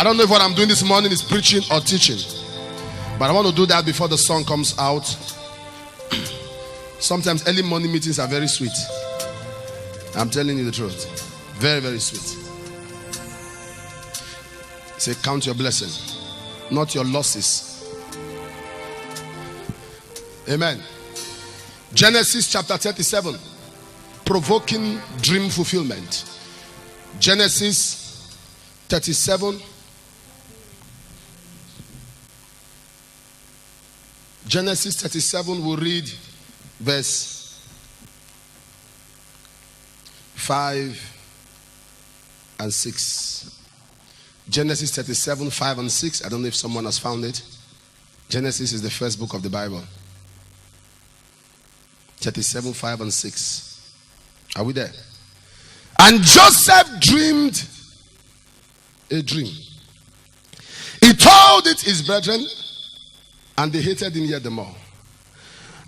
I don't know if what I'm doing this morning is preaching or teaching, but I want to do that before the song comes out. Sometimes early morning meetings are very sweet. I'm telling you the truth. Very, very sweet. Say, count your blessing, not your losses. Amen. Genesis chapter 37. Provoking dream fulfillment. Genesis 37. Genesis 37, we'll read verse 5 and 6. Genesis 37, 5 and 6. I don't know if someone has found it. Genesis is the first book of the Bible. 37, 5 and 6. Are we there? And Joseph dreamed a dream. He told it his brethren, and they hated him yet the more.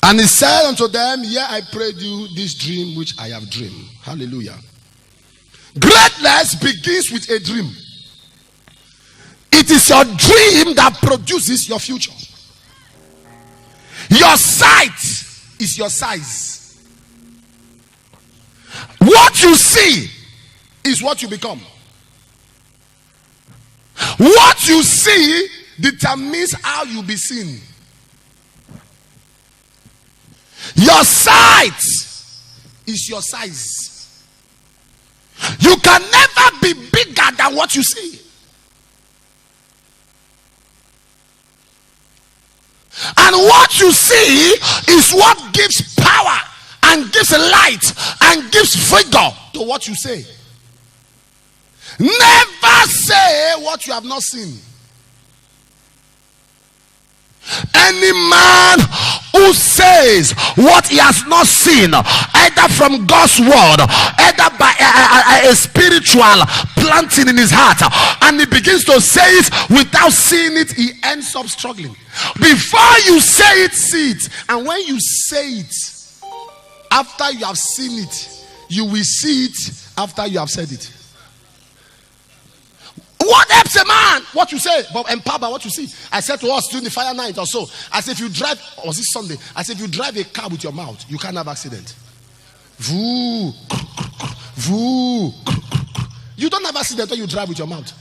And he said unto them, Yea, I prayed you this dream which I have dreamed. Hallelujah. Greatness begins with a dream. It is your dream that produces your future. Your sight is your size. What you see is what you become. What you see determines how you'll be seen. Your sight is your size. You can never be bigger than what you see. And what you see is what gives power and gives light and gives vigor to what you say. Never say what you have not seen. Any man who says what he has not seen, either from God's word, either by a spiritual planting in his heart, and he begins to say it without seeing it, he ends up struggling. Before you say it, see it. And when you say it, after you have seen it, you will see it after you have said it. What helps a man? What you say, but empowered by what you see. I said to us during the fire night or so, I said, if you drive, or was it Sunday? I said, if you drive a car with your mouth, you can't have accident. Voo, voo. You don't have accident when you drive with your mouth.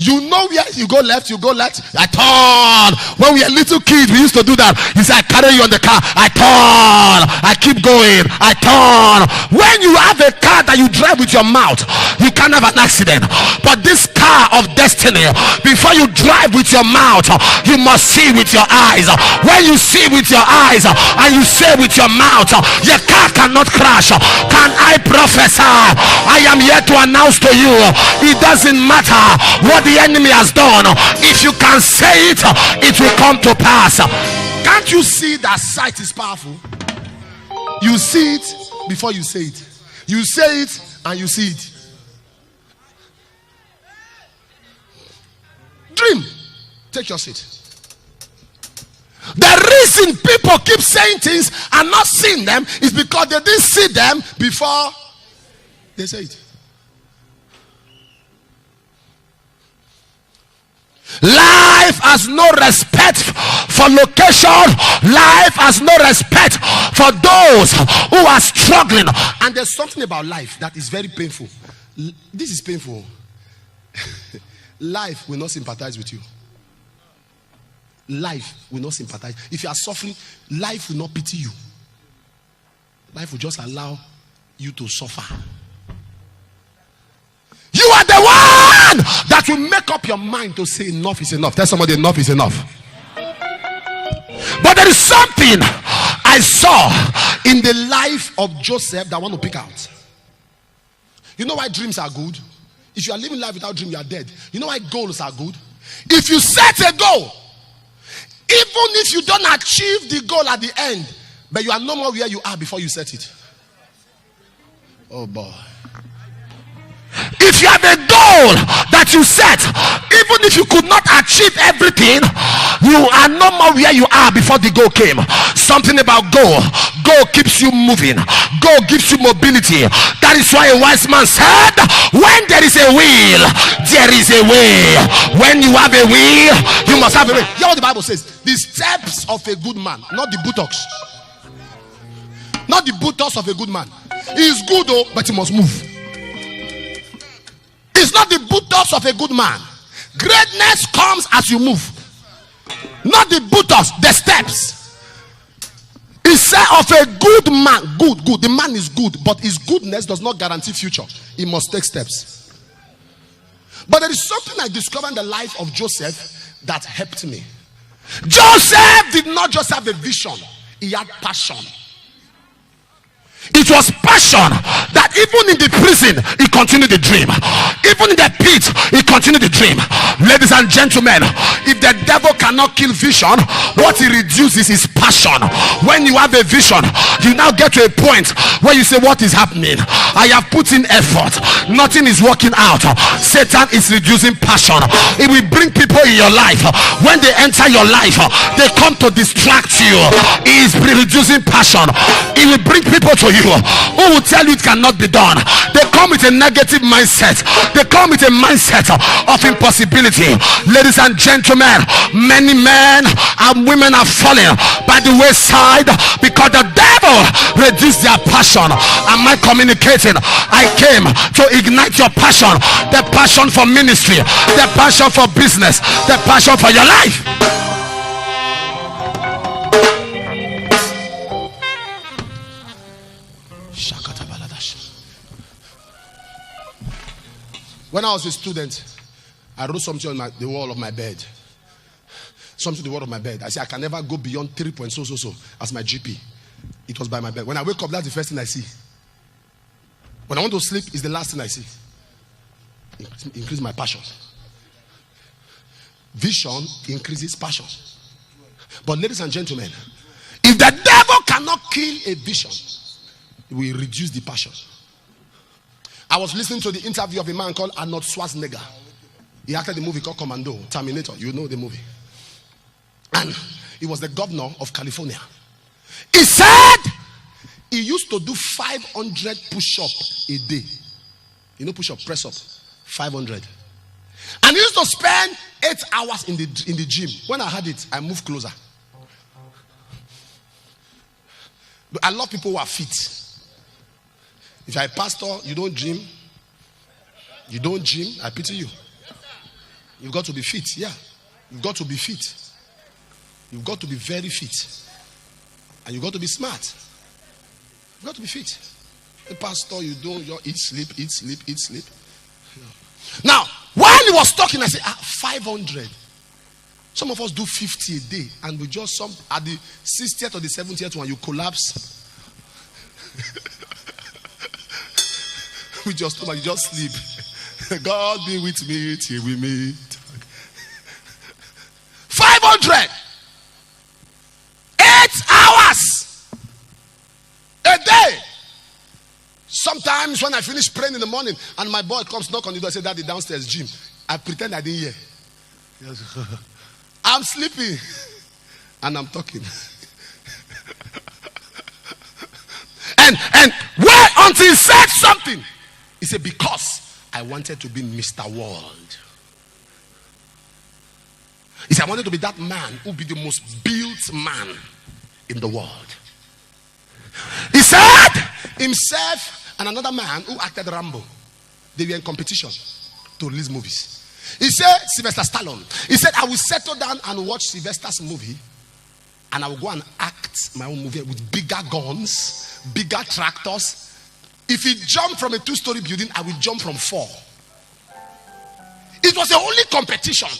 You know where you go left, I turn. When we were little kids, we used to do that. He said, I carry you on the car, I turn, I keep going, I turn. When you have a car that you drive with your mouth, you can't have an accident. But this car of destiny, before you drive with your mouth, you must see with your eyes. When you see with your eyes and you say with your mouth, your car cannot crash. Can I prophesy? I am here to announce to you, it doesn't matter what the enemy has done. If you can say it, it will come to pass. Can't you see that sight is powerful? You see it before you say it. You say it and you see it. Dream. Take your seat. The reason people keep saying things and not seeing them is because they didn't see them before they say it. Life has no respect for location. Life has no respect for those who are struggling. And there's something about life that is very painful. This is painful. Life will not sympathize with you. Life will not sympathize. If you are suffering, life will not pity you. Life will just allow you to suffer. You are the one that will make up your mind to say enough is enough. Tell somebody enough is enough. But there is something I saw in the life of Joseph that I want to pick out. You know why dreams are good? If you are living life without dream, you are dead. You know why goals are good? If you set a goal, even if you don't achieve the goal at the end, but you are no more where you are before you set it. Oh boy. If you have a goal that you set, even if you could not achieve achieve everything, you are no more where you are before the goal came. Something about goal keeps you moving. Goal gives you mobility. That is why a wise man said, when there is a will, there is a way. When you have a will, you must have a way. Hear what the Bible says: the steps of a good man, not the buttocks, not the buttocks of a good man. He is good though, but he must move. It's not the buttocks of a good man. Greatness comes as you move, not the buttocks, the steps. He said of a good man, good. The man is good, but his goodness does not guarantee future. He must take steps. But there is something I discovered in the life of Joseph that helped me. Joseph did not just have a vision, he had passion. It was passion that even in the prison he continued the dream. Even in the pit he continued the dream. Ladies and gentlemen, if the devil cannot kill vision, what he reduces is passion. When you have a vision, you now get to a point where you say, what is happening? I have put in effort, nothing is working out. Satan is reducing passion. It will bring people in your life. When they enter your life, they come to distract you. He is reducing passion. It will bring people to you who will tell you it cannot be done. They come with a negative mindset. They come with a mindset of impossibility. Ladies and gentlemen, many men and women are falling by the wayside because the devil reduced their passion. Am I communicating? I came to ignite your passion. The passion for ministry, the passion for business, the passion for your life. When I was a student, I wrote something on the wall of my bed. Something on the wall of my bed. I said, I can never go beyond 3 point so as my GP. It was by my bed. When I wake up, that's the first thing I see. When I want to sleep, it's the last thing I see. Increase my passion. Vision increases passion. But ladies and gentlemen, if the devil cannot kill a vision, it will reduce the passion. I was listening to the interview of a man called Arnold Schwarzenegger. He acted the movie called Commando, Terminator. You know the movie. And he was the governor of California. He said he used to do 500 push-ups a day. You know push-up, press up, 500. And he used to spend 8 hours in the gym. When I heard it, I moved closer. I love people who are fit. If you're a pastor, you don't gym. I pity you. You've got to be fit. Yeah. You've got to be fit. You've got to be very fit. And you've got to be smart. You've got to be fit. A pastor, you eat, sleep. Now, while he was talking, I said, 500. Some of us do 50 a day. And we just, at the 60th or the 70th one, you collapse. You just sleep. God be with me till we meet. 500. 8 hours a day. Sometimes when I finish praying in the morning and my boy comes knock on the door and say, Daddy, downstairs gym, I pretend I didn't hear. I'm sleeping and I'm talking. and wait until he said something. He said, because I wanted to be Mr. World. He said, I wanted to be that man who would be the most built man in the world. He said himself and another man who acted Rambo, they were in competition to release movies. He said Sylvester Stallone. He said, I will settle down and watch Sylvester's movie and I will go and act my own movie with bigger guns, bigger tractors. If he jumped from a 2-story building, I will jump from 4. It was the only competition.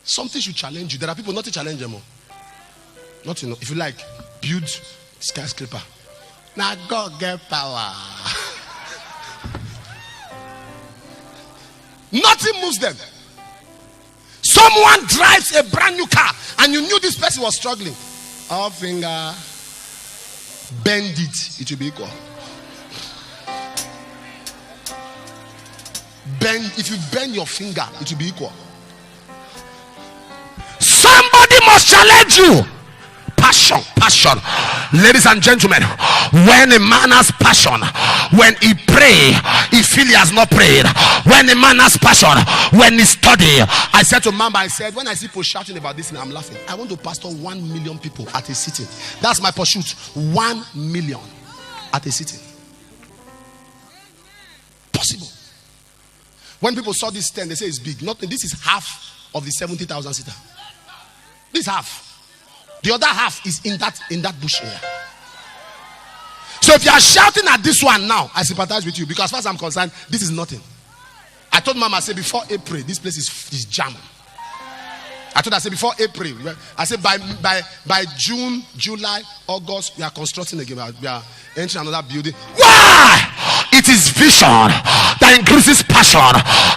Something should challenge you. There are people not to challenge them. Not enough. If you like, build skyscraper. Now God get power. Nothing moves them. Someone drives a brand new car and you knew this person was struggling. All finger. Bend it. It will be equal. If you bend your finger, it will be equal. Somebody must challenge you. Passion. Ladies and gentlemen, when a man has passion, when he pray, he feel he has not prayed. When a man has passion, when he study. I said to Mama, I said, when I see people shouting about this, I'm laughing. I want to pastor 1 million people at a sitting. That's my pursuit. 1 million at a sitting. Possible. When people saw this tent, they say it's big. Nothing. This is half of the 70,000 seater. This half. The other half is in that bush area. So if you are shouting at this one now, I sympathize with you, because as far as I'm concerned, this is nothing. I told Mama, I said before April, this place is jammed. I told her, I said before April, I said by June, July, August, we are constructing again. We are entering another building. Why? It is vision that increases passion.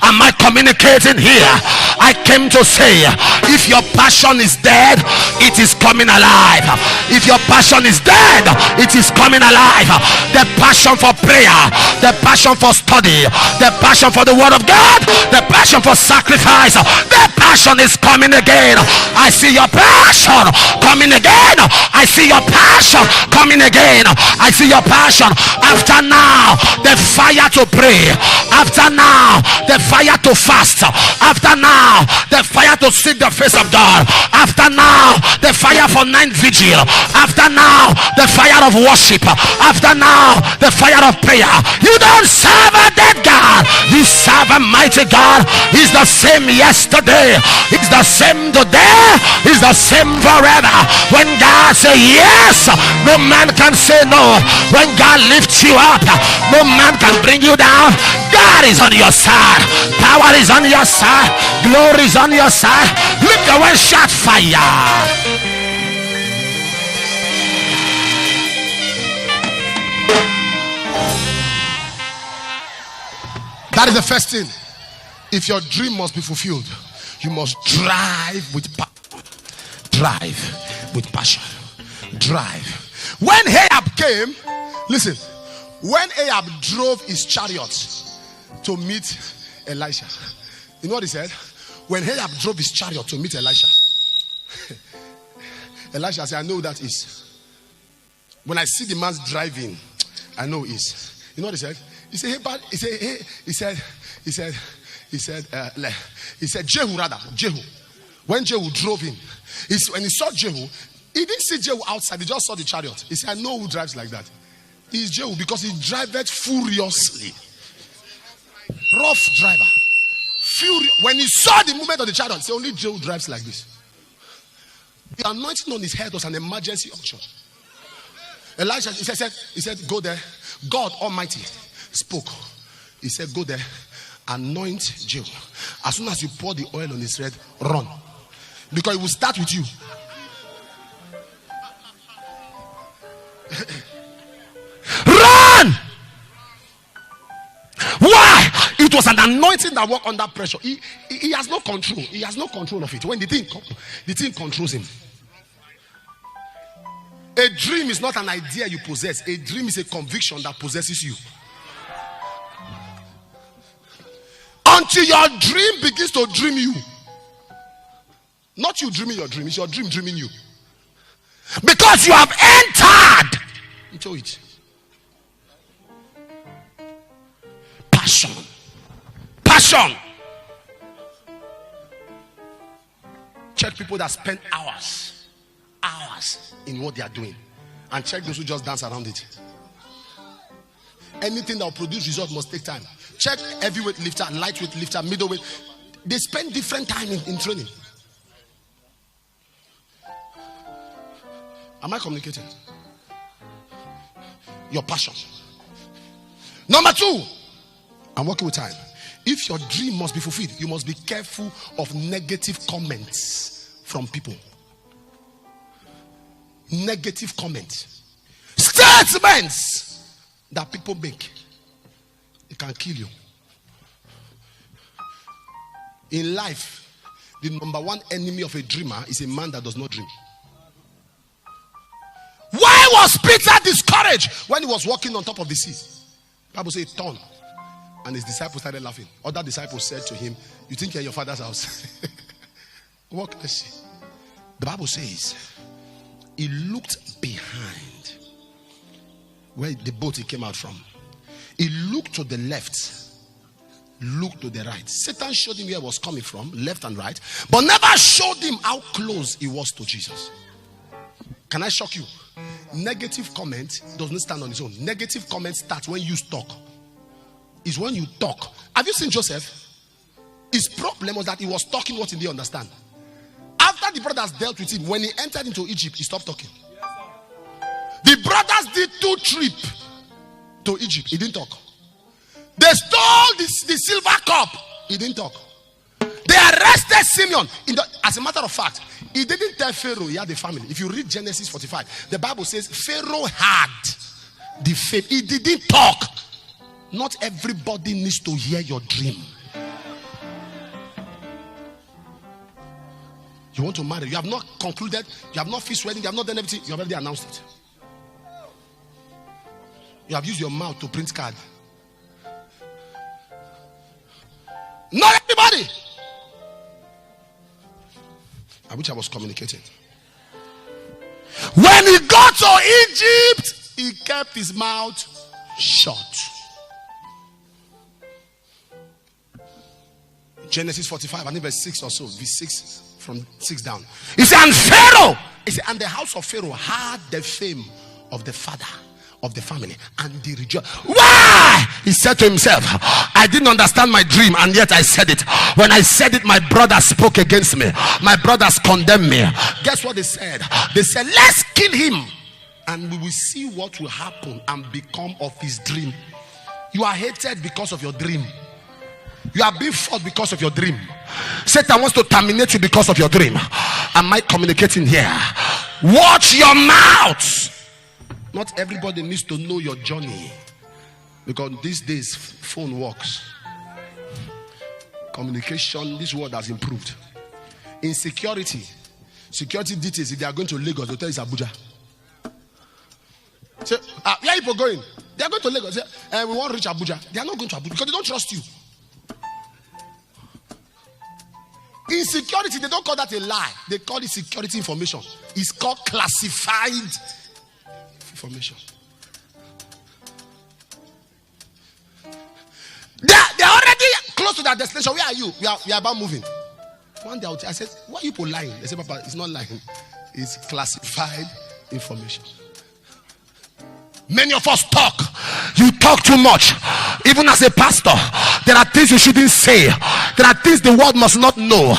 Am I communicating here? I came to say, if your passion is dead, it is coming alive. If your passion is dead, it is coming alive. The passion for prayer, the passion for study, the passion for the word of God, the passion for sacrifice, the passion is coming again. I see your passion coming again. I see your passion coming again. I see your passion. After now, the fire to pray. After now, the fire to fast. After now, the fire to seek the face of God. After now, the fire for night vigil. After now, the fire of worship. After now, the fire of prayer. You don't serve a dead God. You serve a mighty God. He's the same yesterday. He's the same today. He's the same forever. When God says yes, no man can say no. When God lifts you up, no man can bring you down. God is on your side. Power is on your side. Glory is on your side. Lift your way, shout fire. That is the first thing. If your dream must be fulfilled, you must drive with passion. Drive. When Ahab came, listen, when Ahab drove his chariot to meet Elisha, you know what he said? When Ahab drove his chariot to meet Elisha, Elisha said, I know who that is. When I see the man driving, I know he is. You know what he said? He said, Jehu. When Jehu drove in, when he saw Jehu, he didn't see Jehu outside, he just saw the chariot. He said, I know who drives like that. He is Jehu, because he driveth furiously. Rough driver. When he saw the movement of the chariot, he said, only Jehu drives like this. The anointing on his head was an emergency unction. Elijah, he said, go there. God Almighty spoke. He said, go there, anoint Jehu. As soon as you pour the oil on his head, run. Because it will start with you. Run! Why? It was an anointing that worked under pressure. He has no control. He has no control of it. When the thing controls him. A dream is not an idea you possess. A dream is a conviction that possesses you. Until your dream begins to dream you. Not you dreaming your dream, it's your dream dreaming you. Because you have entered into it. Passion. Check people that spend hours in what they are doing, and check those who just dance around it. Anything that will produce result must take time. Check heavyweight lifter, lightweight lifter, middleweight. They spend different time in training. Am I communicating? Your passion. Number 2, I'm working with time. If your dream must be fulfilled, you must be careful of negative comments from people. Negative comments, statements that people make, it can kill you. In life, the number 1 enemy of a dreamer is a man that does not dream. Why was Peter discouraged when he was walking on top of the sea? The Bible says, turn And his disciples started laughing. Other disciples said to him, you think you're in your father's house? What can I say? The Bible says he looked behind where the boat he came out from. He looked to the left, looked to the right. Satan showed him where he was coming from, left and right, but never showed him how close he was to Jesus. Can I shock you? Negative comment does not stand on its own. Negative comment starts when you talk. It's when you talk. Have you seen Joseph? His problem was that he was talking what he didn't understand. After the brothers dealt with him, when he entered into Egypt, he stopped talking. The brothers did 2 trips to Egypt. He didn't talk. They stole the silver cup. He didn't talk. They arrested Simeon. As a matter of fact, he didn't tell Pharaoh he had a family. If you read Genesis 45, the Bible says Pharaoh had the faith. He didn't talk. Not everybody needs to hear your dream. You want to marry, you have not concluded, you have not fixed wedding, you have not done everything, you have already announced it. You have used your mouth to print card. Not everybody. I wish I was communicating. When he got to Egypt, he kept his mouth shut. Genesis 45, I think verse 6 or so, verse 6 from 6 down. He said, and Pharaoh, he said, and the house of Pharaoh had the fame of the father of the family, and the rejoice. Why? He said to himself, I didn't understand my dream, and yet I said it. When I said it, my brothers spoke against me. My brothers condemned me. Guess what they said? They said, let's kill him, and we will see what will happen and become of his dream. You are hated because of your dream. You are being fought because of your dream. Satan wants to terminate you because of your dream. Am I communicating here? Watch your mouth. Not everybody needs to know your journey, because these days phone works. Communication, this world has improved. In security details, if they are going to Lagos, they'll tell you it's Abuja. Say, where are people going? They are going to Lagos. Say, we want to reach Abuja. They are not going to Abuja because they don't trust you. In security, they don't call that a lie. They call it security information. It's called classified information. They're already close to their destination. Where are you? We are about moving. One day I said, why are you people lying? They said, Papa, it's not lying. It's classified information. Many of us talk. You talk too much. Even as a pastor, there are things you shouldn't say. There are things the world must not know.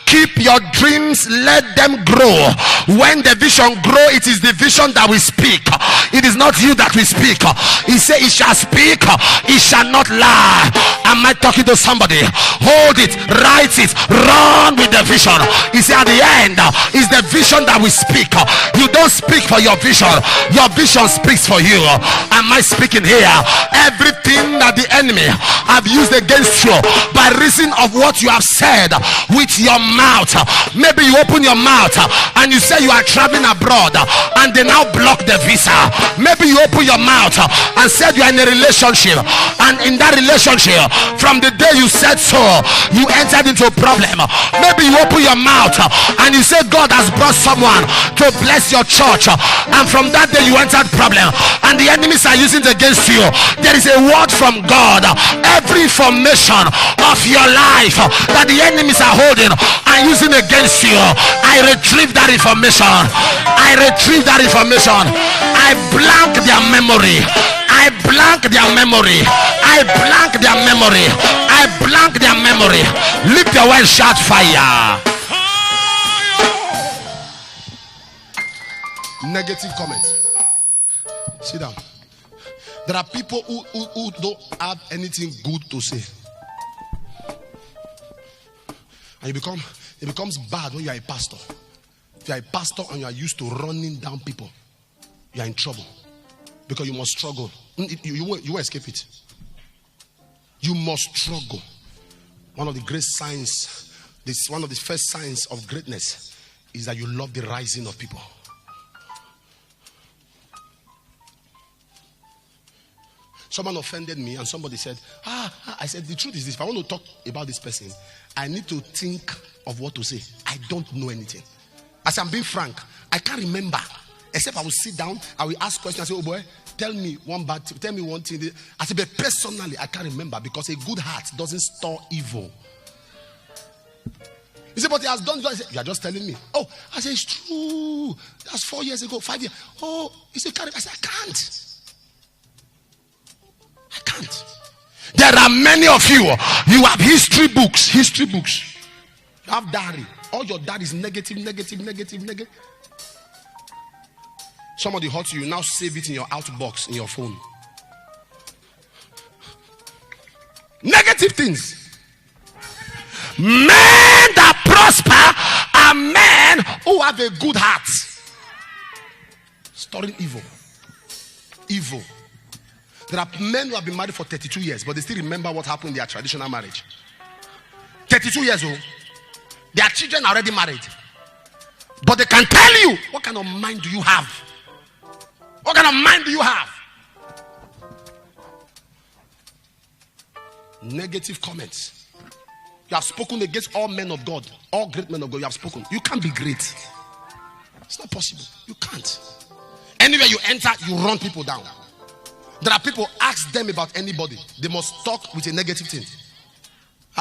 Keep your dreams, let them grow. When the vision grow, it is the vision that we speak. It is not you that we speak. He said, it shall speak, it shall not lie. Am I talking to somebody? Hold it, write it, run with the vision. He said, at the end is the vision that we speak. You don't speak for your vision speaks for you. Am I speaking here? Everything that the enemy have used against you by reason of what you have said with your mouth. Maybe you open your mouth and you say you are traveling abroad and they now block the visa. Maybe you open your mouth and said you are in a relationship, and in that relationship, from the day you said so, you entered into a problem. Maybe you open your mouth and you say God has brought someone to bless your church, and from that day you entered problem, and the enemies are using it against you. There is a word from God. Every information of your life that the enemies are holding and using against you, I retrieve that information. I retrieve that information. I blank their memory. I blank their memory. I blank their memory. I blank their memory. Lift your well, shout fire. Negative comments. Sit down. There are people who don't have anything good to say. And it becomes bad when you are a pastor. If you are a pastor and you are used to running down people, you are in trouble. Because you must struggle. You won't escape it. You must struggle. One of the great signs, one of the first signs of greatness is that you love the rising of people. Someone offended me and somebody said, I said, the truth is this. If I want to talk about this person, I need to think of what to say. I don't know anything. As I'm being frank, I can't remember. Except I will sit down, I will ask questions. I say, oh boy, tell me one bad thing. Tell me one thing. I say, but personally, I can't remember because a good heart doesn't store evil. He said, but he has done it. I said, you are just telling me. Oh, I said, it's true. That's 4 years ago, 5 years. Oh, he said, I said, I can't. I can't. There are many of you. You have history books. You have diary. All your diary is negative. Somebody hurts you, now save it in your outbox in your phone. Negative things. Men that prosper are men who have a good heart. Storing evil. There are men who have been married for 32 years, but they still remember what happened in their traditional marriage. 32 years old. Their children are already married. But they can tell you, what kind of mind do you have? What kind of mind do you have? Negative comments. You have spoken against all men of God. All great men of God, you have spoken. You can't be great. It's not possible. You can't. Anywhere you enter, you run people down. There are people, ask them about anybody. They must talk with a negative thing.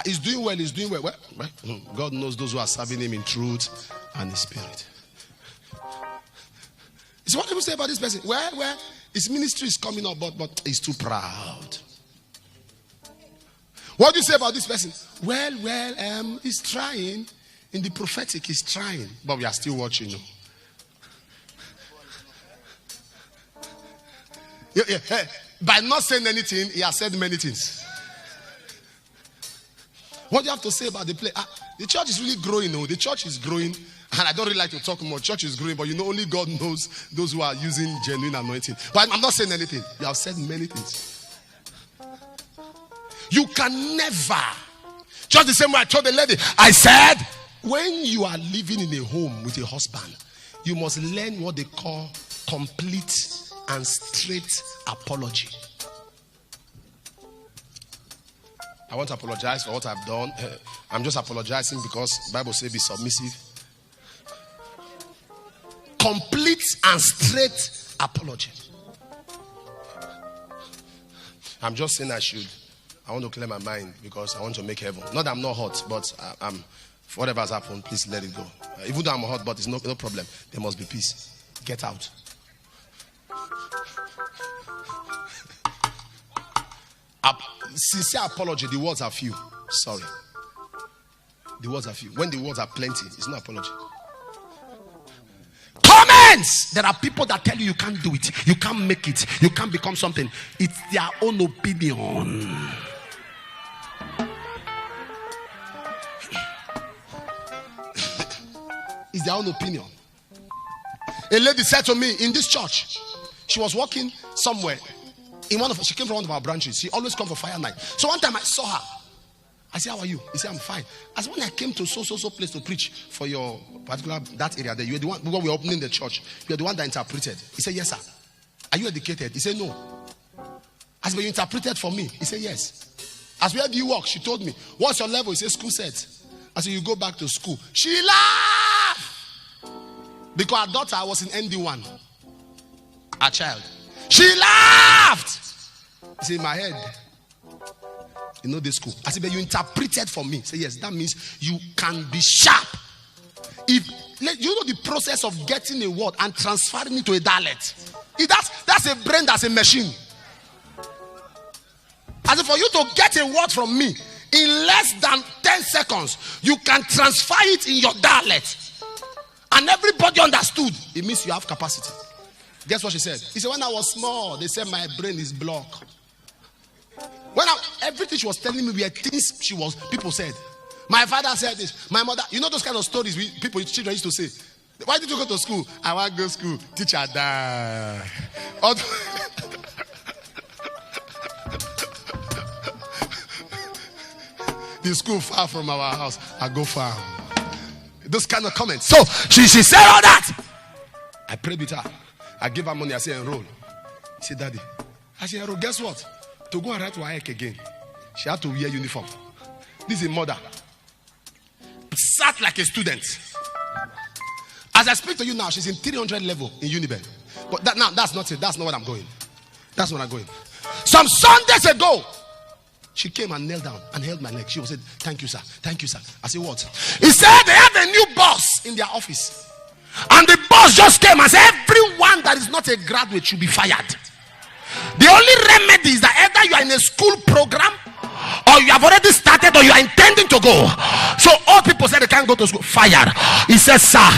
He's doing well. Well, God knows those who are serving him in truth and in spirit. So what do you say about this person? Well, his ministry is coming up, but he's too proud. What do you say about this person? Well, he's trying. In the prophetic, he's trying. But we are still watching you. Yeah. By not saying anything, he has said many things. What do you have to say about the place? The church is really growing. The church is growing. And I don't really like to talk more. Church is growing, but only God knows those who are using genuine anointing. But I'm not saying anything. You have said many things. You can never. Just the same way I told the lady. I said, when you are living in a home with a husband, you must learn what they call complete and straight apology. I want to apologize for what I've done. I'm just apologizing because the Bible says be submissive. Complete and straight apology. I'm just saying I want to clear my mind because I want to make heaven. Not that I'm not hot, but whatever has happened, please let it go. Even though I'm hot, but it's no problem. There must be peace. Get out. Sincere apology, the words are few. Sorry. The words are few. When the words are plenty, it's not apology. Comments! There are people that tell you can't do it, you can't make it, you can't become something. It's their own opinion. It's their own opinion. A lady said to me in this church, she was walking somewhere. She came from one of our branches. She always comes for fire night. So one time I saw her. I said, how are you? He said, I'm fine. As when I came to so place to preach for your particular that area there, you were the one when we were opening the church. You were the one that interpreted. He said, yes, sir. Are you educated? He said, no. I said, but you interpreted for me. He said, yes. I said, where do you work? She told me. What's your level? He said, school set. I said, you go back to school. She laughed. Because her daughter was in ND1. Her child. She laughed. He said, in my head, this school. I said, but you interpreted for me. He said, yes, that means you can be sharp. If you know the process of getting a word and transferring it to a dialect. That's a brain, that's a machine. As if for you to get a word from me in less than 10 seconds, you can transfer it in your dialect. And everybody understood. It means you have capacity. Guess what she said? He said, when I was small, they said my brain is blocked. Everything she was telling me were things people said. My father said this. My mother, those kind of stories children used to say. Why did you go to school? I want to go to school. Teacher died. The school far from our house. I go far. Those kind of comments. So she said all that. I prayed with her. I gave her money. I said, enroll. She said, Daddy. I said, enroll. Guess what? to go and write WAEC again, she had to wear uniform. This is a mother. Sat like a student. As I speak to you now, she's in 300 level in Uniben. But that's not it. That's not what I'm going. That's not what I'm going. Some Sundays ago, she came and knelt down and held my neck. She said, "Thank you, sir. Thank you, sir." I said, "What?" He said they have a new boss in their office. And the boss just came and said, everyone that is not a graduate should be fired. The only remedy is that either you are in a school program, or you have already started, or you are intending to go. So all people said they can't go to school. Fired. He says, "Sir,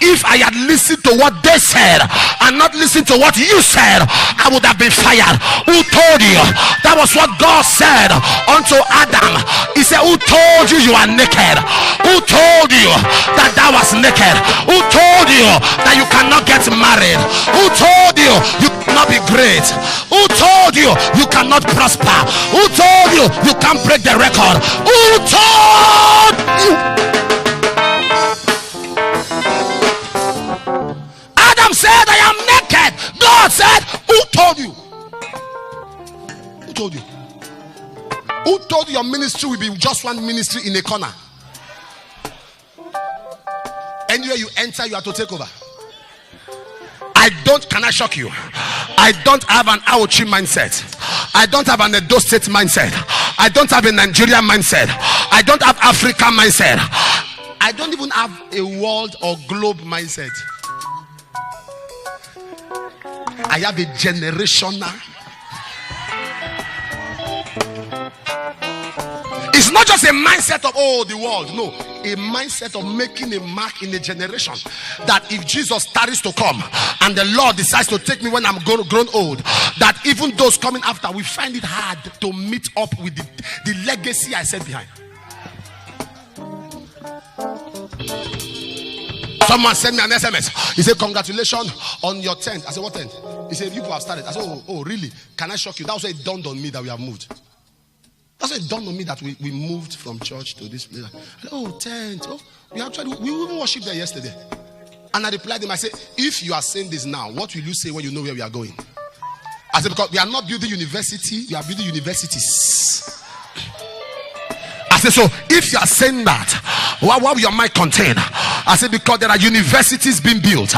if I had listened to what they said and not listened to what you said, I would have been fired." Who told you? That was what God said unto Adam. He said, "Who told you you are naked? Who told you that thou was naked? Who told you that you cannot get married? Who told you you cannot be great? Who told you you cannot prosper? Who told you you can't break the record? Who told you?" Adam said, "I am naked." God said, "Who told you? Who told you? Who told you your ministry will be just one ministry in a corner? Anywhere you enter, you have to take over." Can I shock you? I don't have an Aochi mindset. I don't have an Edo State mindset. I don't have a Nigerian mindset. I don't have African mindset. I don't even have a world or globe mindset. I have a generational. It's not just a mindset of the world. No, a mindset of making a mark in a generation. That if Jesus tarries to come and the Lord decides to take me when I'm grown old, that even those coming after will find it hard to meet up with the legacy I set behind. Someone sent me an SMS. He said, "Congratulations on your tent." I said, "What tent?" He said, "People have started." I said, "Oh, really? Can I shock you?" That was why it dawned on me that we have moved. That's why it dawned on me that we moved from church to this place. I said, "Oh, tent. Oh, we even worshiped there yesterday." And I replied to him, I said, "If you are saying this now, what will you say when you know where we are going?" I said, "Because we are not building university, we are building universities." I said, "So if you are saying that, what will your mind contain?" I said, "Because there are universities being built,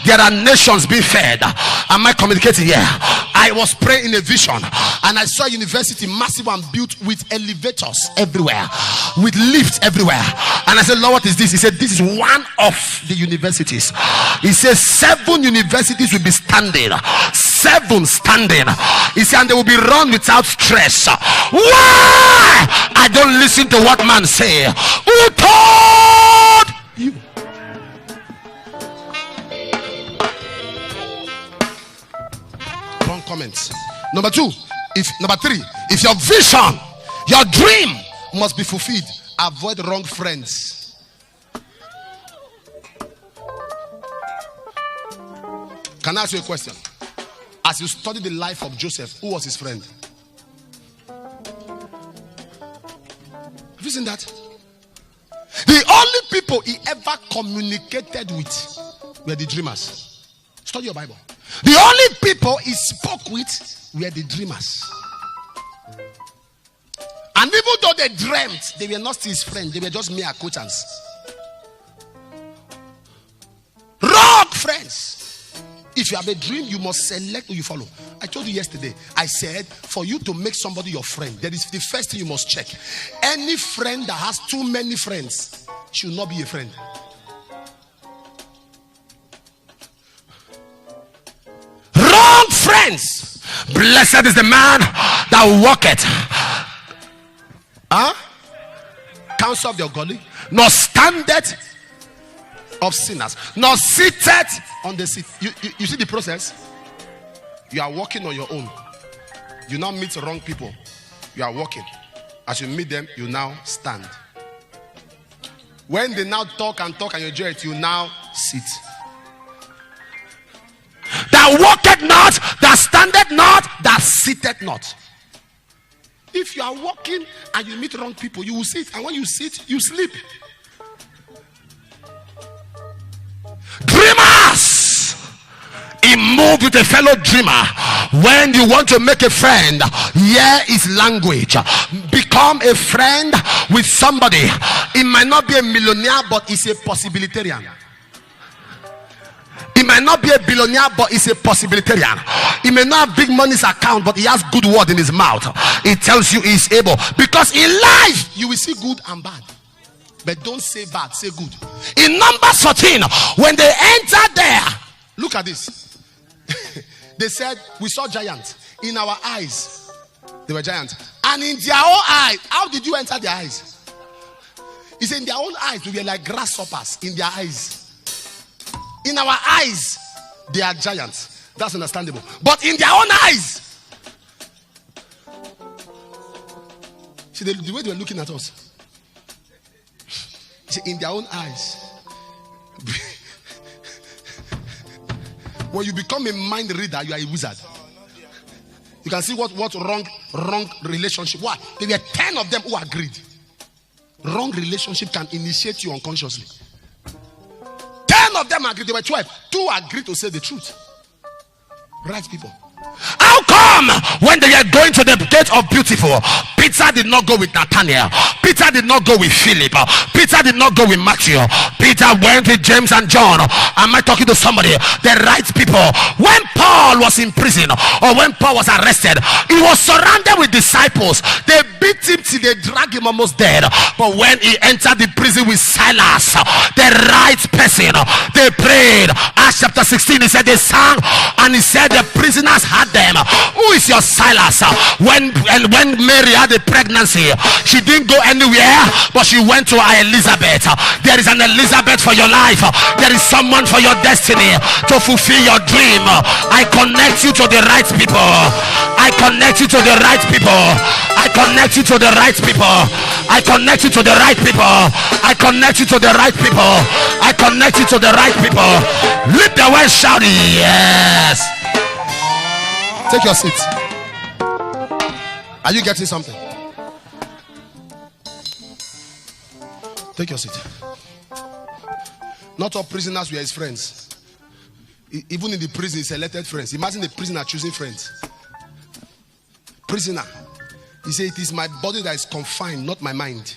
there are nations being fed." Am I communicating here? I was praying in a vision and I saw a university massive and built with elevators everywhere, with lifts everywhere. And I said, "Lord, what is this?" He said, "This is one of the universities." He says 7 universities will be standing. 7 standing. He said, "And they will be run without stress." Why? I don't listen to what man say. Who told you? Wrong comments. Number 3, if your vision, your dream must be fulfilled, avoid wrong friends. Can I ask you a question? As you study the life of Joseph, who was his friend? Have you seen that? The only people he ever communicated with were the dreamers. Study your Bible. The only people he spoke with were the dreamers. And even though they dreamt, they were not his friends, they were just mere acquaintances. Wrong friends. If you have a dream, you must select who you follow. I told you yesterday, I said, for you to make somebody your friend, that is the first thing you must check. Any friend that has too many friends should not be a friend. Wrong friends. Blessed is the man that walketh. Counsel of the ungodly, nor standeth of sinners, nor sitteth on the seat. You see the process? You are walking on your own. You now meet wrong people. You are walking. As you meet them, you now stand. When they now talk and you enjoy it, you now sit. That walketh not, that standeth not, that sitteth not. If you are walking and you meet wrong people, you will sit. And when you sit, you sleep. Dreamers. He moved with a fellow dreamer When you want to make a friend, here is language. Become a friend with somebody. It might not be a millionaire, but it's a possibilitarian. He might not be a billionaire, but he's a possibilitarian. He may not have big money's account, but he has good word in his mouth. It tells you he's able. Because in life, you will see good and bad. But don't say bad, say good. In Numbers 14, when they entered there, look at this. They said, we saw giants. In our eyes, they were giants. And in their own eyes, how did you enter their eyes? He said, in their own eyes, we were like grasshoppers. In their eyes. In our eyes, they are giants. That's understandable. But in their own eyes, see the way they were looking at us. See, in their own eyes. When you become a mind reader, you are a wizard. You can see what wrong relationship. Why? There were 10 of them who agreed. Wrong relationship can initiate you unconsciously. 10 of them agreed. There were 12. 2 agreed to say the truth. Right, people. How come when they were going to the gate of Beautiful, Peter did not go with Nathaniel, Peter did not go with Philip, Peter did not go with Matthew, Peter went with James and John? Am I talking to somebody? The right people. When Paul was in prison, or when Paul was arrested, he was surrounded with disciples. They beat him till they dragged him almost dead. But when he entered the prison with Silas, the right person, they prayed. Acts chapter 16, he said they sang, and he said the prisoners had them. Who is your Silas? When Mary had a pregnancy, she didn't go anywhere, but she went to our Elizabeth. There is an Elizabeth for your life. There is someone for your destiny to fulfill your dream. I connect you to the right people. I connect you to the right people. I connect you to the right people. I connect you to the right people. I connect you to the right people. I connect you to the right people. Lift the word, shout yes. Take your seat. Are you getting something? Take your seat. Not all prisoners were his friends. Even in the prison, he selected friends. Imagine the prisoner choosing friends. Prisoner, he said, it is my body that is confined, not my mind.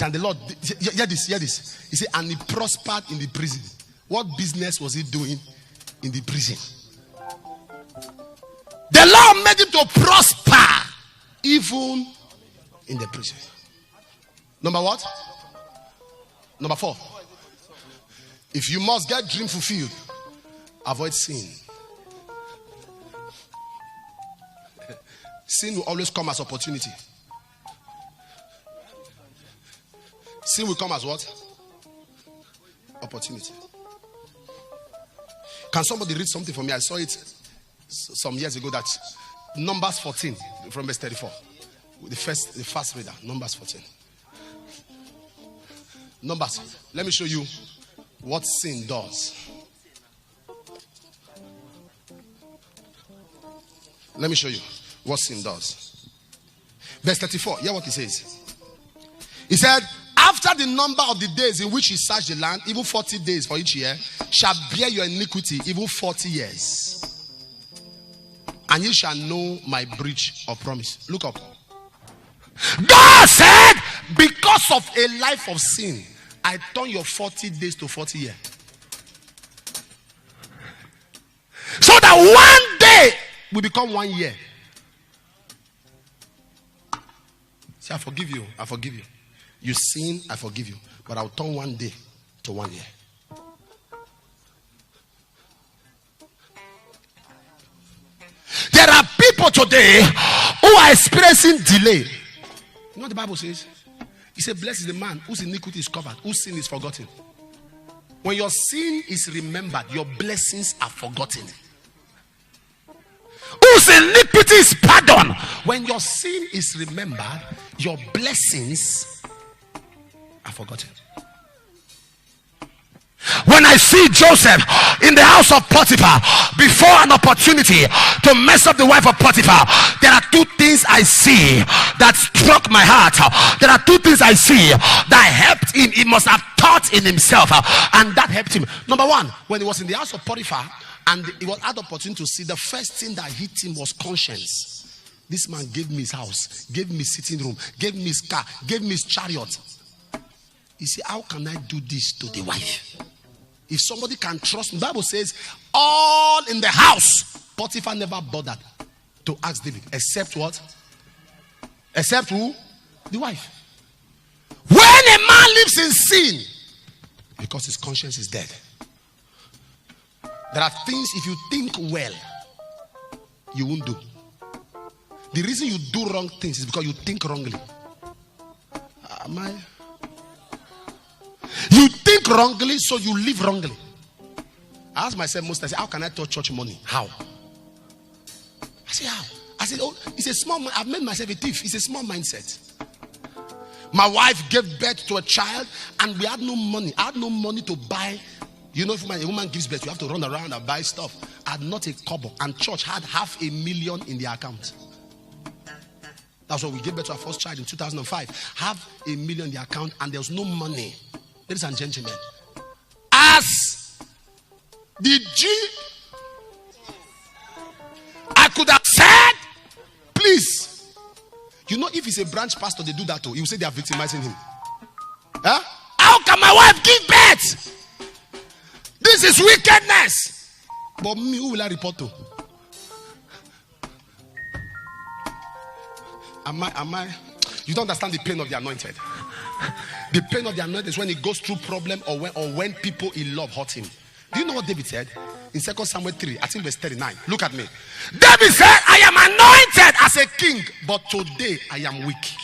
And the Lord, hear this. He said, and he prospered in the prison. What business was he doing in the prison? The Lord made him to prosper even in the prison. Number what? Number 4. If you must get dream fulfilled, avoid sin. Sin will always come as opportunity. Sin will come as what? Opportunity. Can somebody read something for me? I saw it some years ago, that Numbers 14 from verse 34. The first reader, Numbers 14. Numbers. Let me show you what sin does. Let me show you what sin does. Verse 34. Hear what he says. He said, after the number of the days in which you search the land, even 40 days for each year, shall bear your iniquity, even 40 years. And you shall know my breach of promise. Look up. God said, because of a life of sin, I turn your 40 days to 40 years. So that one day will become 1 year. See, I forgive you. I forgive you. You sin, I forgive you. But I'll turn 1 day to 1 year. There are people today who are experiencing delay. You know what the Bible says? He said, blessed is the man whose iniquity is covered, whose sin is forgotten. When your sin is remembered, your blessings are forgotten. Whose iniquity is pardoned. When your sin is remembered, your blessings are forgotten. When I see Joseph in the house of Potiphar, before an opportunity to mess up the wife of Potiphar, there are 2 things I see that struck my heart. There are 2 things I see that helped him. He must have thought in himself, and that helped him. Number 1, when he was in the house of Potiphar, And he was had opportunity to see. The first thing that hit him was conscience. This man gave me his house, gave me his sitting room, gave me his car, gave me his chariot. He said, how can I do this to the wife? If somebody can trust me, the Bible says, all in the house. Potiphar never bothered to ask David, except what? Except who? The wife. When a man lives in sin, because his conscience is dead, there are things, if you think well, you won't do. The reason you do wrong things is because you think wrongly. You think wrongly, so you live wrongly. I ask myself most times, how can I touch church money? How? I say, how? I said, oh, it's a small, I've made myself a thief. It's a small mindset. My wife gave birth to a child and we had no money. I had no money to buy. You know, if a woman gives birth, you have to run around and buy stuff. I had not a kobo. And church had $500,000 in their account. That's why we gave birth to our first child in 2005. $500,000 in the account and there was no money. Ladies and gentlemen, as the G, I could have said, please. You know, if he's a branch pastor, they do that too. He will say they are victimizing him. Huh? How can my wife give birth? This is wickedness. But me, who will I report to? Am I? You don't understand the pain of the anointed. The pain of the anointed is when he goes through problem or when people in love hurt him. Do you know what David said? In 2 Samuel 3, I think verse 39. Look at me. David said, I am anointed as a king, but today I am weak.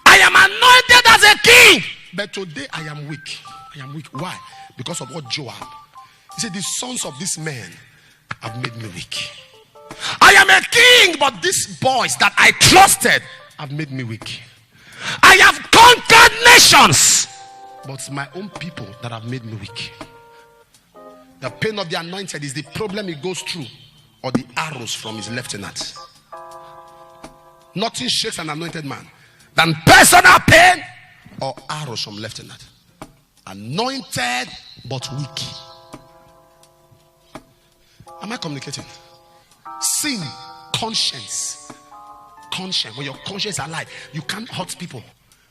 I am anointed as a king, but today I am weak. I am weak. Why? Because of what Joab. He said, the sons of this man have made me weak. I am a king, but these boys that I trusted have made me weak. I have conquered nations, but it's my own people that have made me weak. The pain of the anointed is the problem he goes through, or the arrows from his lieutenant. Nothing shakes an anointed man than personal pain or arrows from lieutenant. Anointed but weak. Am I communicating? Sin, conscience. Conscience. When your conscience is alive, you can't hurt people.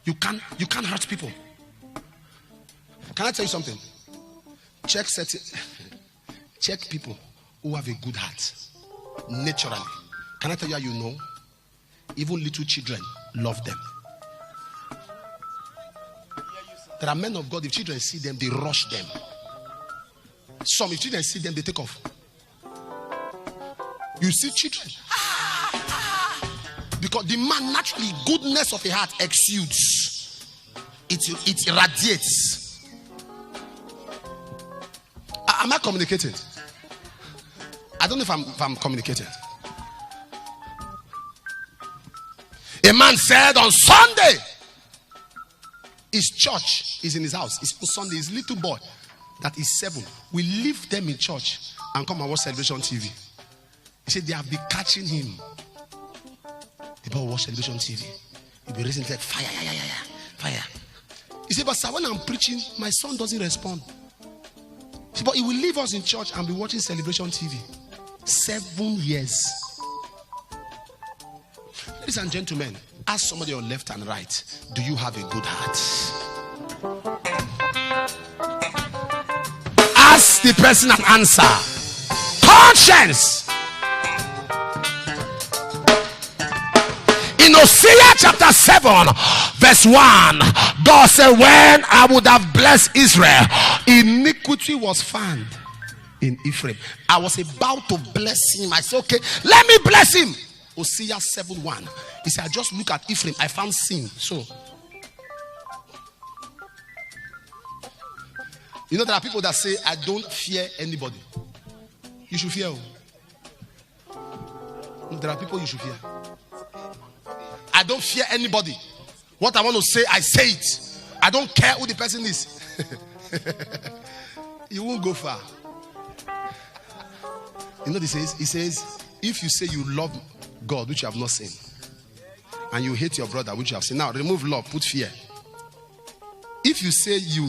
You can't hurt people. Can I tell you something? Check people who have a good heart naturally. Can I tell you how you know? Even little children love them. There are men of God, if children see them, they rush them. Some, if children see them, they take off. You see children, because the man naturally, goodness of a heart exudes. It radiates. Am I communicating? I don't know if I'm communicating. A man said on Sunday, his church is in his house. It's Sunday, his little boy that is 7. We leave them in church and come and watch Celebration TV. He said they have been catching him. The boy watch Celebration TV. He'll be raising like fire. He said, but sir, when I'm preaching, my son doesn't respond. He said, but he will leave us in church and be watching Celebration TV. 7 years. Ladies and gentlemen, ask somebody on left and right, do you have a good heart? Ask the person and answer. Conscience. In Hosea chapter 7 verse 1, God said, when I would have blessed Israel, iniquity was found in Ephraim. I was about to bless him. I said, okay, let me bless him. Hosea 7:1. He said, I just look at Ephraim, I found sin. So, you know, there are people that say, I don't fear anybody. You should fear. There are people you should fear. I don't fear anybody. What I want to say, I say it. I don't care who the person is. You won't go far. You know what he says? He says, if you say you love God, which you have not seen, and you hate your brother, which you have seen. Now, remove love, put fear. If you say you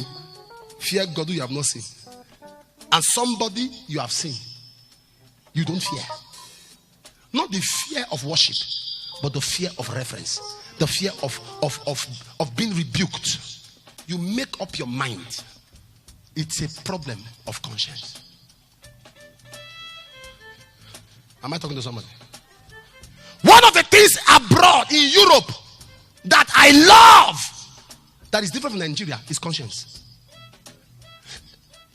fear God, who you have not seen, and somebody you have seen, you don't fear. Not the fear of worship, but the fear of reference, the fear of being rebuked. You make up your mind. It's a problem of conscience. Am I talking to somebody? One of the things abroad in Europe that I love that is different from Nigeria is conscience.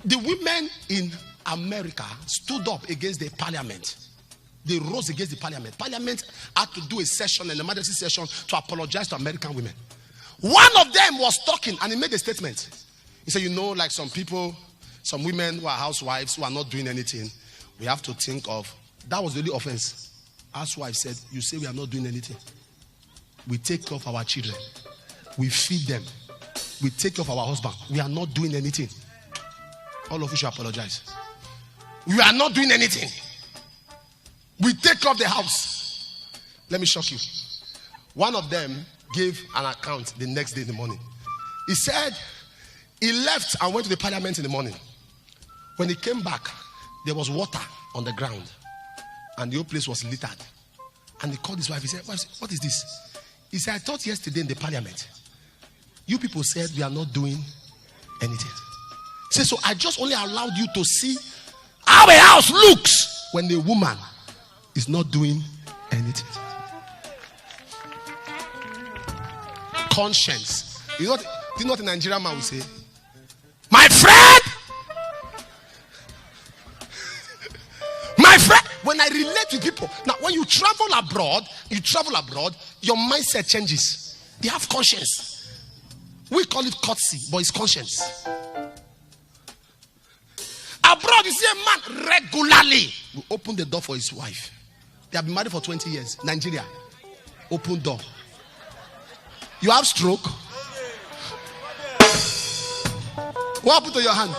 The women in America stood up against the parliament. They rose against the parliament. Parliament had to do a session, an emergency session, to apologize to American women. One of them was talking and he made a statement. He said, you know, like some people, some women who are housewives who are not doing anything, we have to think of. That was the only offense. Housewife said, you say we are not doing anything. We take care of our children. We feed them. We take care of our husband. We are not doing anything. All of you should apologize. We are not doing anything. We take care of the house. Let me shock you. One of them gave an account the next day in the morning. He said he left and went to the parliament in the morning. When he came back, there was water on the ground and the whole place was littered. And he called his wife. He said, what is this? He said, I thought yesterday in the parliament, you people said we are not doing anything. He said, so I just only allowed you to see how a house looks when the woman is not doing anything. Conscience. You know what a Nigerian man will say? My friend! My friend! When I relate with people, now when you travel abroad, your mindset changes. They have conscience. We call it courtesy, but it's conscience. Abroad, you see a man regularly will open the door for his wife. They have been married for 20 years. Nigeria, open door. You have stroke. What happened to your hand?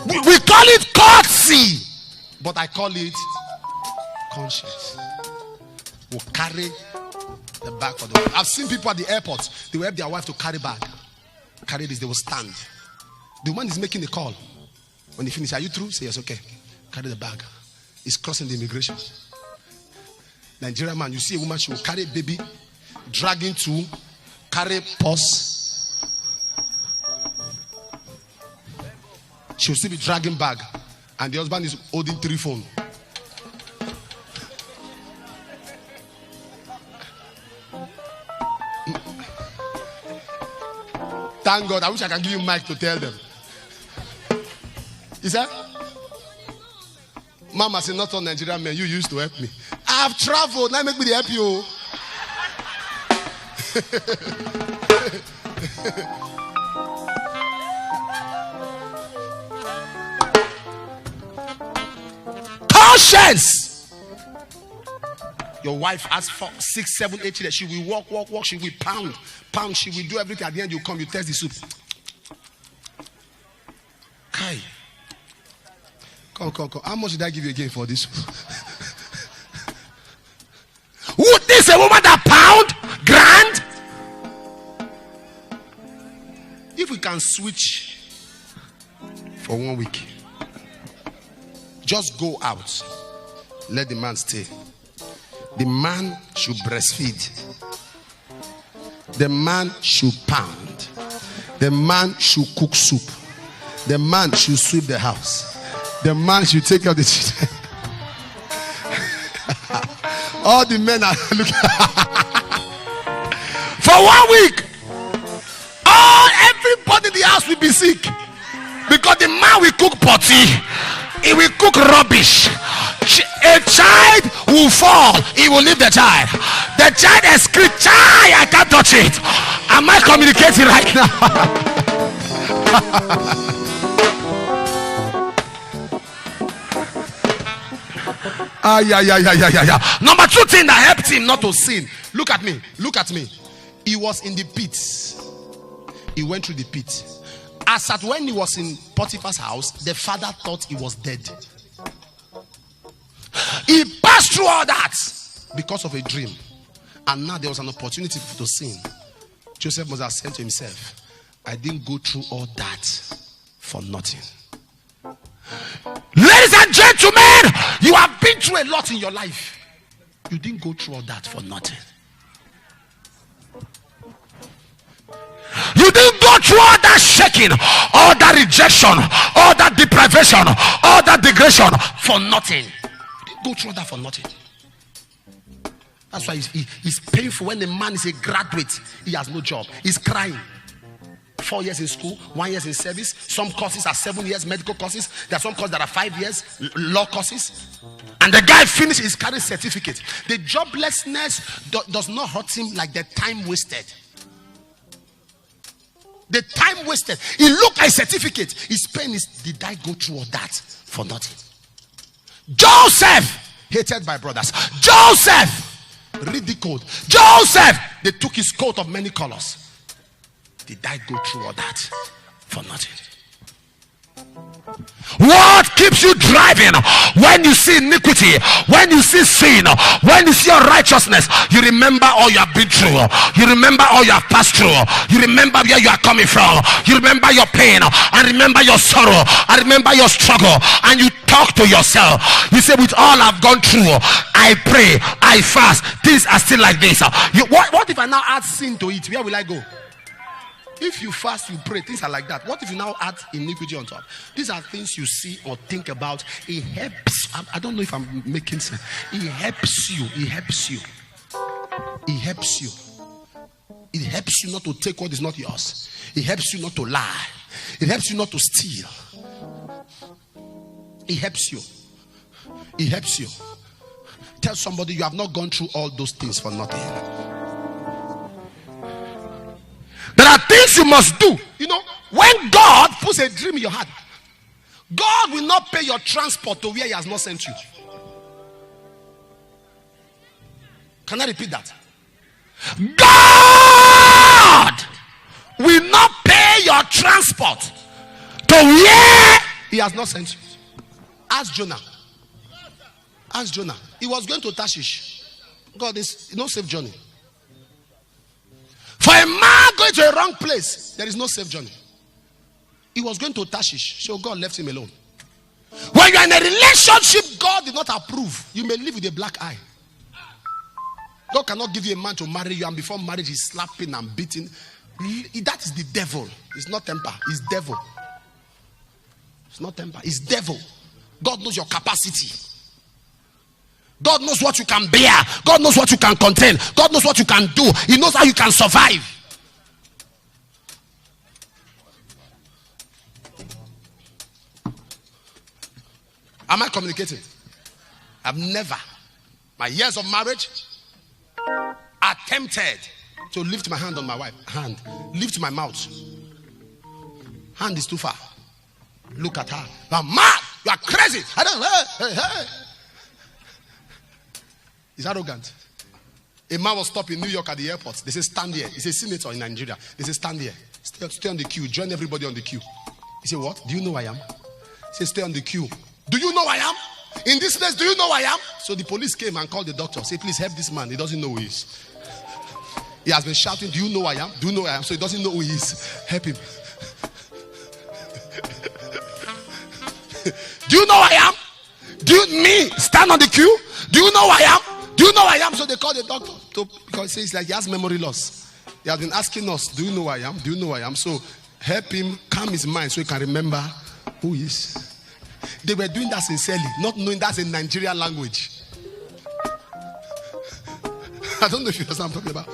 We call it courtesy, but I call it conscience. We'll carry the bag for them. I've seen people at the airport. They will help their wife to carry bag. Carry this, they will stand. The woman is making a call. When they finish, are you through? Say yes, okay. Carry the bag. It's crossing the immigration. Nigerian man, you see a woman, she will carry a baby, dragging to carry purse. She will still be dragging bag, and the husband is holding 3 phones. Thank God, I wish I can give you mic to tell them. He said, Mama said, not all Nigerian men, you used to help me. I have traveled, now make me help you. Conscience. Your wife has 4, 6, 7, 8 children. She will walk. She will pound. She will do everything. At the end, you come, you test the soup. Kai. Come. How much did I give you again for this? Would this a woman that pound? Grand? If we can switch for 1 week, just go out. Let the man stay. The man should breastfeed. The man should pound. The man should cook soup. The man should sweep the house. The man should take care of the children. All the men are looking. For 1 week, everybody in the house will be sick. Because the man will cook potty. He will cook rubbish. A child will fall. He will leave the child. The child has screamed, "Child, I can't touch it." Am I communicating right now? Yeah. Number 2 thing that helped him not to sin. Look at me. He was in the pit. He went through the pit. As at when he was in Potiphar's house, the father thought he was dead. He passed through all that because of a dream. And now there was an opportunity to sin. Joseph must have said to himself, I didn't go through all that for nothing. Ladies and gentlemen, You have been through a lot in your life. You didn't go through all that for nothing. you didn't go through all that shaking, all that rejection, all that deprivation, all that degradation for nothing. You didn't go through all that for nothing. That's why it's painful when a man is a graduate, he has no job. He's crying. 4 years in school, 1 year in service. Some courses are 7 years, medical courses. There are some courses that are 5 years, law courses. And the guy finishes his current certificate. The joblessness does not hurt him like the time wasted. The time wasted. He looked at his certificate. His pain is, did I go through all that for nothing? Joseph, Hated by brothers. Joseph, Ridiculed. Joseph, They took his coat of many colors. Did I go through all that for nothing? what keeps you driving when you see iniquity, when you see sin, when you see unrighteousness? You remember all you have been through, you remember all you have passed through, you remember where you are coming from, you remember your pain, and remember your sorrow, and remember your struggle, and you talk to yourself. You say, with all I've gone through, I pray, I fast, things are still like this. What if I now add sin to it? Where will I go? If you fast, you pray, things are like that. What if you now add iniquity on top? These are things you see or think about. It helps. I don't know if I'm making sense. It helps you. It helps you. It helps you. It helps you not to take what is not yours. It helps you not to lie. It helps you not to steal. It helps you. It helps you. Tell somebody you have not gone through all those things for nothing. There are things you must do. You know, when God puts a dream in your heart, God will not pay your transport to where He has not sent you. Can I repeat that? God will not pay your transport to where He has not sent you. Ask Jonah. Ask Jonah. He was going to Tarshish. God is no safe journey. For a man going to a wrong place, there is no safe journey. He was going to Tarshish, so God left him alone. When you are in a relationship God did not approve, you may live with a black eye. God cannot give you a man to marry you, and before marriage he's slapping and beating. That is the devil. It's not temper, it's devil. It's not temper, it's devil. God knows your capacity. God knows what you can bear. God knows what you can contain. God knows what you can do. He knows how you can survive. Am I communicating? I've never, my years of marriage, attempted to lift my hand on my wife. Hand. Lift my mouth. Hand is too far. Look at her. You are mad. You are crazy. I don't. Hey. He's arrogant. A man was stopped in New York at the airport. They say, stand here. He's a senator in Nigeria. They say, stand here. Stay on the queue. Join everybody on the queue. He said, what? Do you know who I am? He said, stay on the queue. Do you know who I am? In this place, do you know who I am? So the police came and called the doctor. Say, please help this man. He doesn't know who he is. He has been shouting, do you know who I am? Do you know who I am? So he doesn't know who he is. Help him. Do you know who I am? Do you me stand on the queue? Do you know who I am? Do you know who I am? So they called the doctor because he says like he has memory loss. He has been asking us, do you know who I am? Do you know who I am? So help him calm his mind so he can remember who he is. They were doing that sincerely, not knowing that's a Nigerian language. I don't know if you understand what I'm talking about.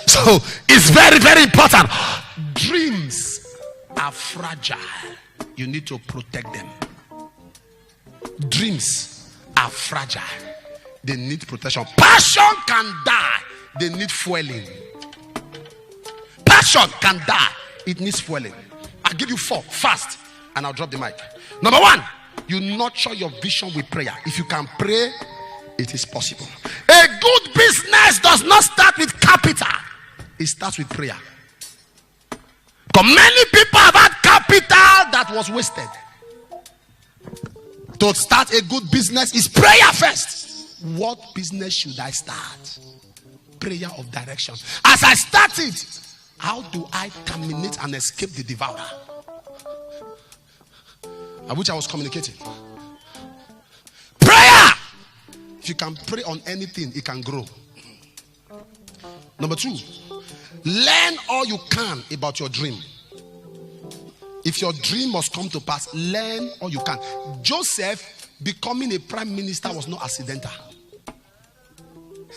So it's very, very important. Dreams are fragile. You need to protect them. Dreams are fragile. They need protection. Passion can die. They need fueling. Passion can die. It needs fueling. I'll give you 4 fast and I'll drop the mic. Number 1, you nurture your vision with prayer. If you can pray, it is possible. A good business does not start with capital. It starts with prayer. Because many people have had capital that was wasted. To start a good business is prayer first. What business should I start? prayer of direction. As I started, how do I terminate and escape the devourer? At which I was communicating. Prayer! If you can pray on anything, it can grow. Number 2, learn all you can about your dream. If your dream must come to pass, learn all you can. Joseph becoming a prime minister was not accidental.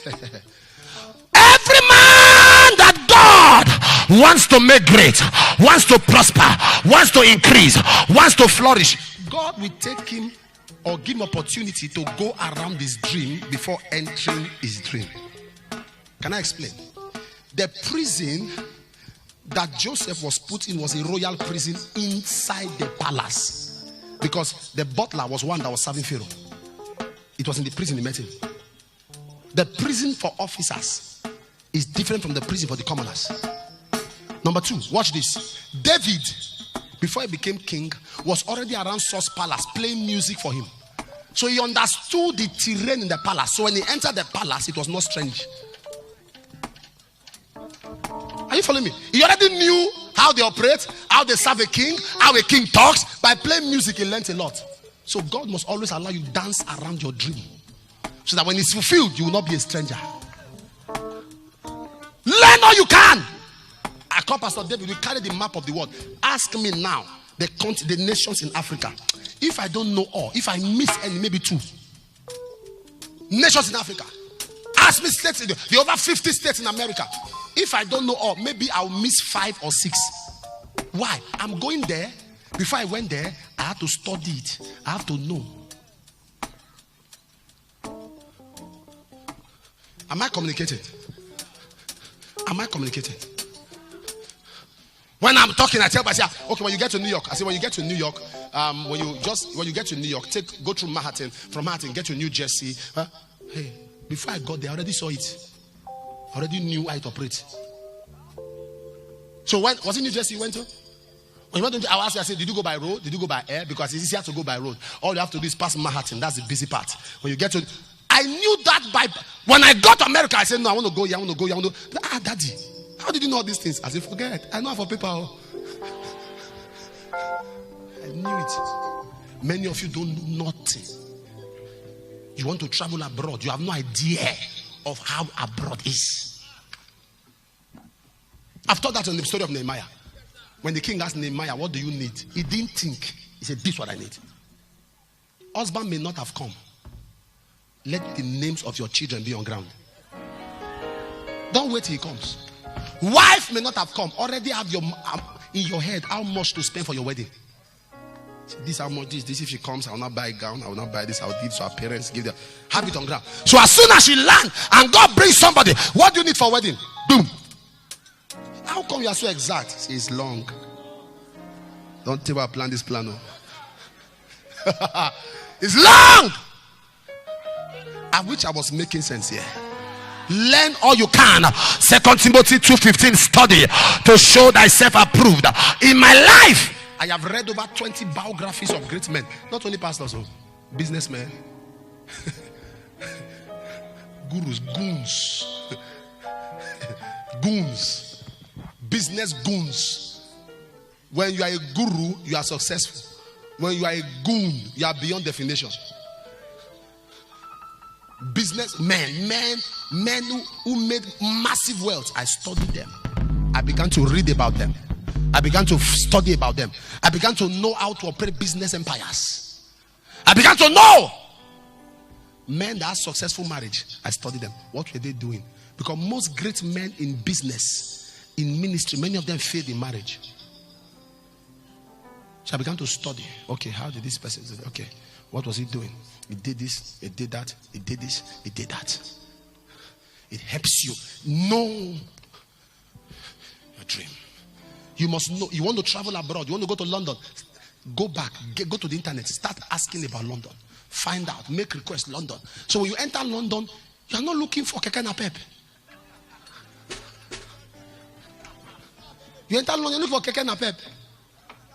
Every man that God wants to make great, wants to prosper, wants to increase, wants to flourish, God will take him or give him opportunity to go around his dream before entering his dream. Can I explain? The prison that Joseph was put in was a royal prison inside the palace, because the butler was one that was serving Pharaoh. It was in the prison he met him. The prison for officers is different from the prison for the commoners. Number 2, watch this. David, before he became king, was already around Saul's palace playing music for him. So he understood the terrain in the palace. So when he entered the palace, it was not strange. Are you following me? He already knew how they operate, how they serve a king, how a king talks. By playing music, he learned a lot. So God must always allow you to dance around your dream, so that when it's fulfilled, you will not be a stranger. Learn all you can. I call Pastor David, we carry the map of the world. Ask me now, the nations in Africa. If I don't know all, if I miss any, maybe 2 nations in Africa. Ask me states, the over 50 states in America. If I don't know all, maybe I'll miss 5 or 6. Why? I'm going there. Before I went there, I had to study it. I have to know. Am I communicating? Am I communicating? When I'm talking, I tell myself, okay, when you get to New York, I say, when you get to New York, when you get to New York, go through Manhattan, from Manhattan, get to New Jersey. Hey, before I got there, I already saw it. I already knew how it operates. So when was it New Jersey you went to? When you went to, I asked you, I said, did you go by road? Did you go by air? Because it's easier to go by road. All you have to do is pass Manhattan. That's the busy part. When you get to, I knew that by, when I got to America, I said, no, I want to go here, I want to go here, I want to. Daddy, how did you know all these things? I said, forget. I know for people. I knew it. Many of you don't know nothing. You want to travel abroad. You have no idea of how abroad is. I've taught that in the story of Nehemiah. When the king asked Nehemiah, what do you need? He didn't think. He said, this is what I need. Husband may not have come. Let the names of your children be on ground. Don't wait till he comes. Wife may not have come. Already have in your head how much to spend for your wedding. This how much, this if she comes, I will not buy a gown, I will not buy this, I will give to her parents, give them, have it on ground. So as soon as she land and God brings somebody, what do you need for wedding? Boom. How come you are so exact? See, it's long. Don't tell me I plan this plan. No. It's long. At which I was making sense here. Learn all you can. 2 Timothy 2:15. Study to show thyself approved. In my life, I have read over 20 biographies of great men. Not only pastors, businessmen, gurus, goons, business goons. When you are a guru, you are successful. When you are a goon, you are beyond definition. Business men who made massive wealth. I studied them. I began to read about them. I began to study about them. I began to know how to operate business empires. I began to know men that had successful marriage. I studied them. What were they doing? Because most great men in business, in ministry, many of them failed in marriage. So I began to study. Okay, how did this person do it? Okay, what was he doing? He did this, he did that, he did this, he did that. It helps you know your dream. You must know. You want to travel abroad, you want to go to London, go back, go to the internet, start asking about London, find out, make requests London. So when you enter London, you are not looking for keke na pep. You enter London, you look for keke na pep.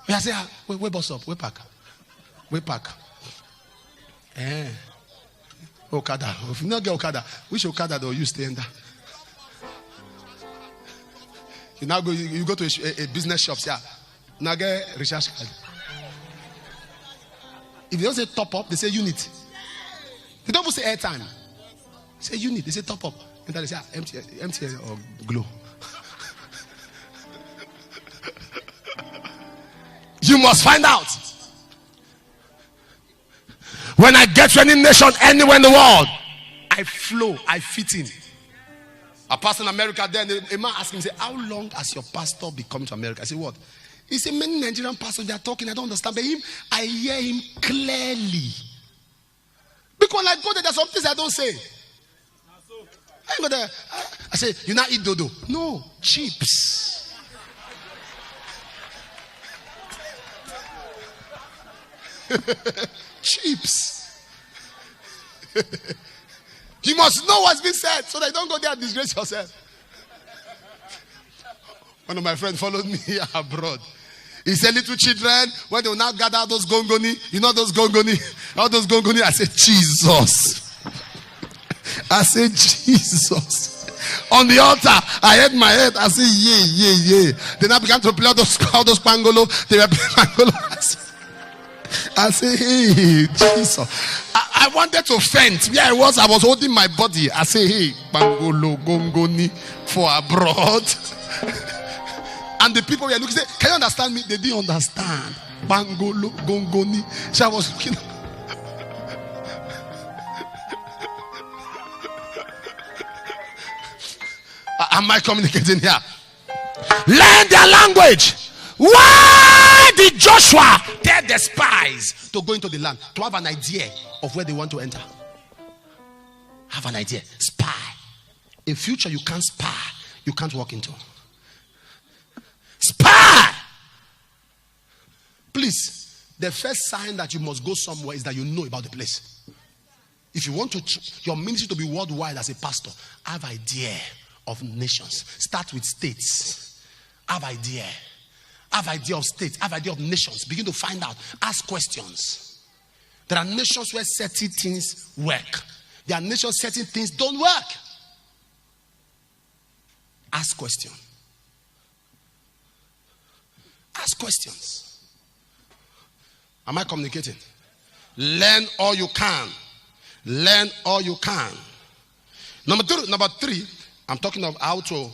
You say, wait, boss up, wait pack. Okada. If you not get Okada, which Okada do you stay in there? You now go. You go to a business shop. Yeah. Now get recharge card. If they don't say top up, they say unit. They don't say airtime. They say unit. They say top up. And then they say empty or glow. You must find out. When I get to any nation, anywhere in the world, I flow, I fit in. A pastor in America, then a man asked me, say, how long has your pastor been coming to America? I said, what? He said, many Nigerian pastors, they are talking, I don't understand. But him, I hear him clearly. Because when I go there, there's some things I don't say. I go there, I say, you not eat dodo. No, chips. Chips. You must know what's been said so that you don't go there and disgrace yourself. One of my friends followed me abroad. He said, little children, when they will now gather those gongoni, you know those gongoni, all those gongoni. I said, Jesus. I said, Jesus. On the altar, I had my head. I said, yeah. Then I began to play all those pangolo. They were playing pangolo. I say, hey, Jesus. I wanted to faint. Where I was holding my body. I say, hey, Bangolo, Gongoni for abroad. And the people were looking, say, can you understand me? They didn't understand. Bangolo, Gongoni. So I was looking. Am I communicating here? Learn their language. Why did Joshua tell the spies to go into the land? To have an idea of where they want to enter. Have an idea. Spy. A future you can't spy, you can't walk into. Spy. Please, the first sign that you must go somewhere is that you know about the place. If you want your ministry to be worldwide as a pastor, have idea of nations. Start with states. Have idea. Have idea of states. Have idea of nations. Begin to find out. Ask questions. There are nations where certain things work. There are nations certain things don't work. Ask questions. Ask questions. Am I communicating? Learn all you can. Learn all you can. Number three, I'm talking of how to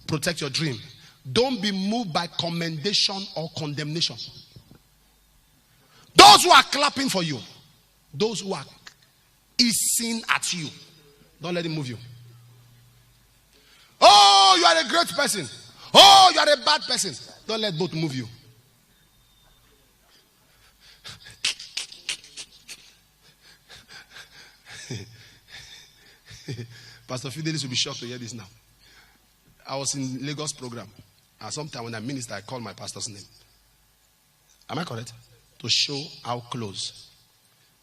protect your dream. Don't be moved by commendation or condemnation. Those who are clapping for you, those who are hissing at you, don't let it move you. Oh, you are a great person. Oh, you are a bad person. Don't let both move you. Pastor Fidelis will be shocked to hear this now. I was in Lagos program. Sometime when I minister, I call my pastor's name. Am I correct? To show how close.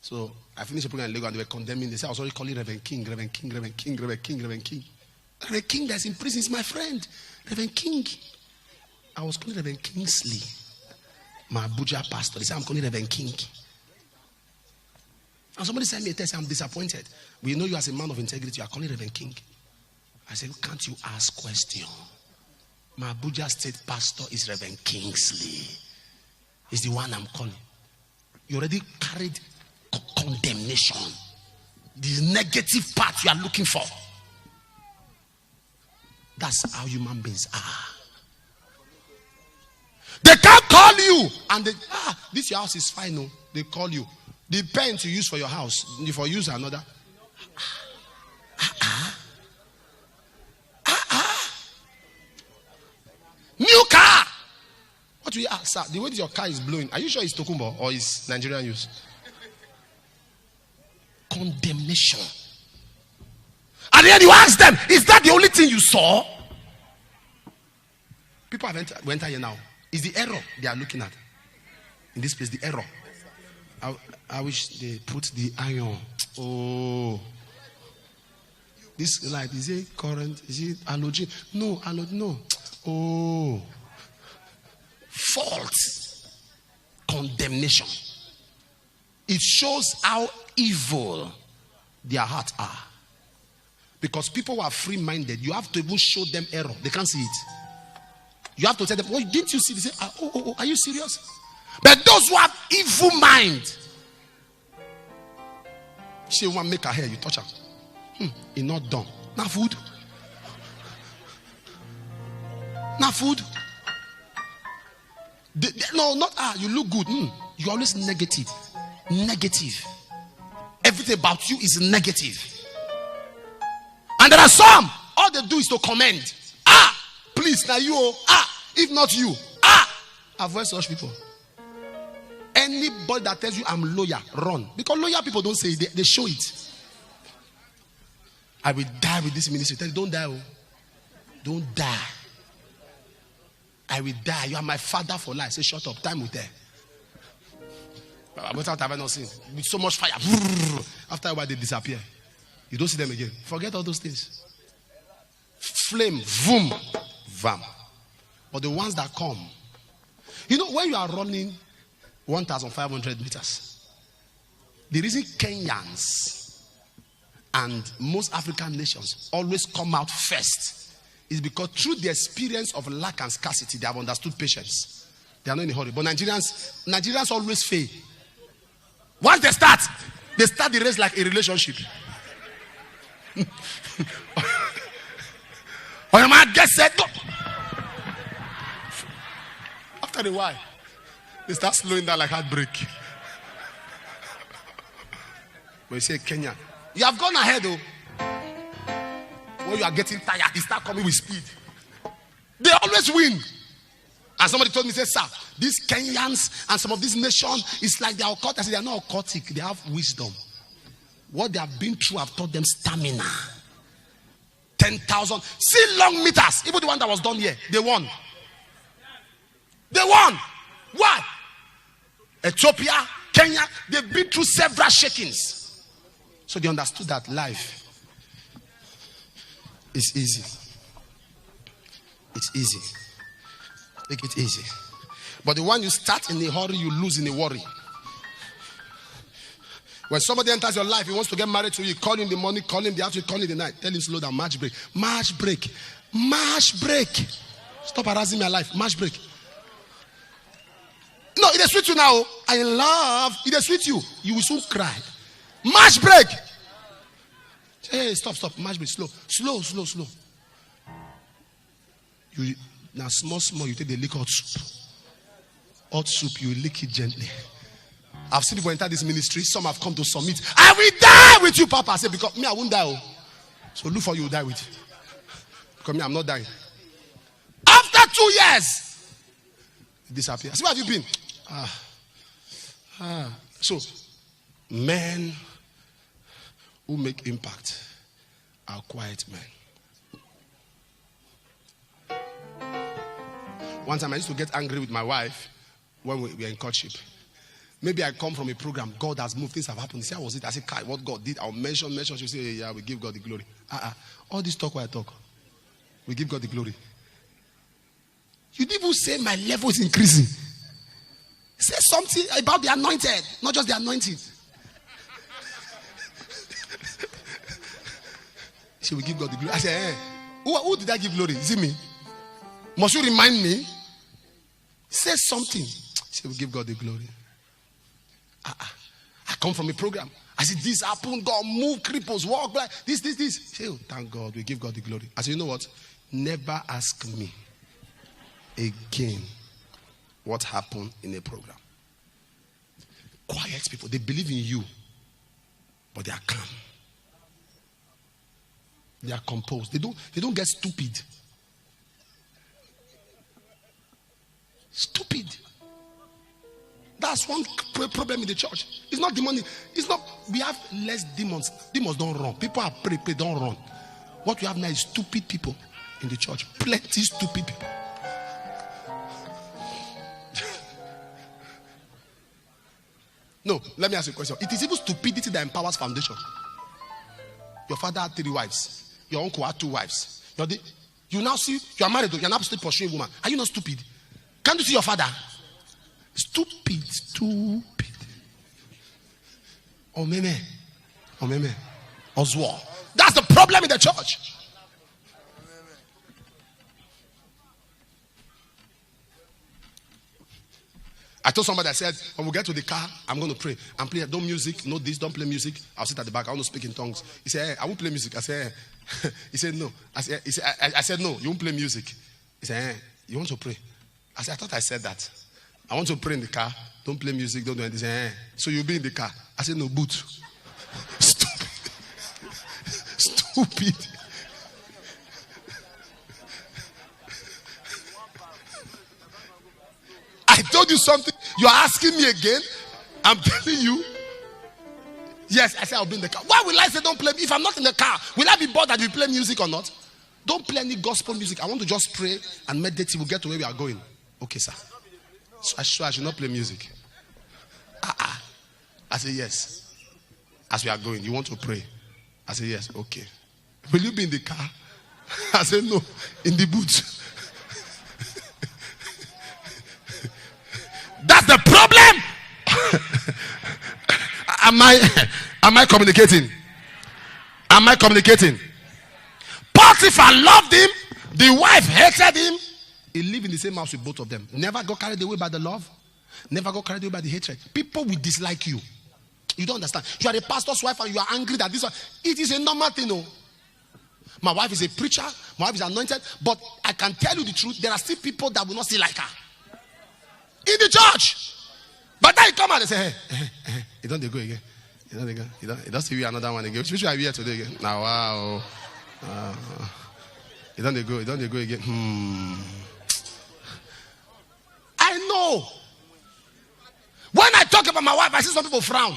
So I finished the program in Lagos and they were condemning. They said I was already calling Reverend King. Reverend King that's in prison is my friend. Reverend King. I was calling Reverend Kingsley. My Abuja pastor. They said I'm calling Reverend King. And somebody sent me a text. I'm disappointed. We know you as a man of integrity. You are calling Reverend King. I said, can't you ask question? My Abuja state pastor is Reverend Kingsley. He's the one I'm calling. You already carried condemnation. The negative part you are looking for. That's how human beings are. They can't call you and they, this your house is fine. No, they call you. The paint you use for your house, if you use another. New car. What do you ask, sir? The way your car is blowing, are you sure it's Tokumbo or is Nigerian use? Condemnation. And then you ask them, is that the only thing you saw? People have went here now. Is the error they are looking at? In this place, the error. I wish they put the iron. Oh. This light, is it current? Is it halogen? No, halogen, no. Oh. Fault. Condemnation. It shows how evil their hearts are. Because people who are free-minded, you have to even show them error. They can't see it. You have to tell them, well, didn't you see? They say, oh, are you serious? But those who have evil mind, she want to make her hair, you touch her. It's not done. Now food. Now food. No, not you look good. You're always negative. Negative. Everything about you is negative. And there are some, all they do is to commend. Please, now you. If not you. Avoid such people. Anybody that tells you I'm loyal, run. Because loyal people don't say it, they show it. I will die with this ministry. Tell you, don't die. Don't die. I will die. You are my father for life. Say, shut up. Time will tell. What have I not seen? With so much fire. After a while, they disappear. You don't see them again. Forget all those things. Flame. Vroom. Vam. But the ones that come. You know, when you are running 1,500 meters, the reason Kenyans and most African nations always come out first is because through the experience of lack and scarcity, they have understood patience. They are not in a hurry. But Nigerians always fail. Once they start the race like a relationship. When a man gets set up, after a while, they start slowing down like heartbreak. When you say Kenya, you have gone ahead though. When you are getting tired, they start coming with speed. They always win. And somebody told me, say, sir, these Kenyans and some of these nations, it's like they are occultic. I said, they are not occultic. They have wisdom. What they have been through have taught them stamina. 10,000. See long meters. Even the one that was done here, they won. They won. Why? Ethiopia, Kenya, they've been through several shakings. So they understood that life is easy. It's easy. Take it easy. But the one you start in a hurry, you lose in a worry. When somebody enters your life, he wants to get married to you, call him in the morning, call him in the afternoon, call him in the night. Tell him slow down, march break. March break. March break. Stop harassing my life. March break. No, it is sweet you now. I love. It is sweet you. You will soon cry. March break. Hey, stop. March break. Slow. You now small. You take the lick hot soup. Hot soup. You lick it gently. I've seen people enter this ministry. Some have come to submit. I will die with you, Papa. I said, because me, I won't die. So look for you will die with. Because me, I'm not dying. After 2 years, it disappears. See, where have you been? So, men who make impact are quiet men. One time I used to get angry with my wife when we were in courtship. Maybe I come from a program, God has moved, things have happened. See, how was it? I said, Kai, what God did, I'll mention. She say, yeah, we give God the glory. All this talk where I talk, we give God the glory. You didn't even say my level is increasing. Say something about the anointed, not just the anointed. She will give God the glory. I said, who did I give glory? Is it me? Must you remind me? Say something. She will give God the glory. I come from a program. I said, this happened, God move, cripples, walk like this. Say, oh, thank God, we give God the glory. I said, you know what? Never ask me again what happened in a program. Quiet people, they believe in you, but they are calm. They are composed. They don't get stupid. Stupid. That's one problem in the church. It's not demonic. It's not. We have less demons. Demons don't run. People are pray, don't run. What we have now is stupid people in the church. Plenty stupid people. No, let me ask you a question. It is even stupidity that empowers foundation. Your father had 3 wives. Your uncle had 2 wives. You now see, you are married, you are now still pursuing a woman. Are you not stupid? Can't you see your father? Stupid. Omeme. Oswald. That's the problem in the church. I told somebody, I said, when we get to the car, I'm going to pray. I'm playing, don't music, no this, don't play music. I'll sit at the back, I want to speak in tongues. He said, hey, I won't play music. I said, hey. He said, no. I said, no, you won't play music. He said, hey, you want to pray? I said, I thought I said that. I want to pray in the car, don't play music, don't do anything. He said, hey. So you'll be in the car. I said, no, boot. Stupid. Stupid. I told you something. You're asking me again. I'm telling you. Yes, I said I'll be in the car. Why will I say don't play? If I'm not in the car, will I be bothered if you play music or not? Don't play any gospel music. I want to just pray and meditate. We'll get to where we are going. Okay, sir. So I should not play music. I said yes. As we are going, you want to pray? I said yes. Okay. Will you be in the car? I said no. In the boot. That's the problem. Am I communicating? Am I communicating? Potiphar loved him. The wife hated him. He lived in the same house with both of them. Never got carried away by the love. Never got carried away by the hatred. People will dislike you. You don't understand. You are a pastor's wife and you are angry that this one. It is a normal thing. No. My wife is a preacher. My wife is anointed. But I can tell you the truth. There are still people that will not see like her. In the church. But then you come out and say, hey, you don't go again. You don't go. You don't see you another one again. Which are we here today again? Now, wow. You don't go. You don't go again. I know. When I talk about my wife, I see some people frown.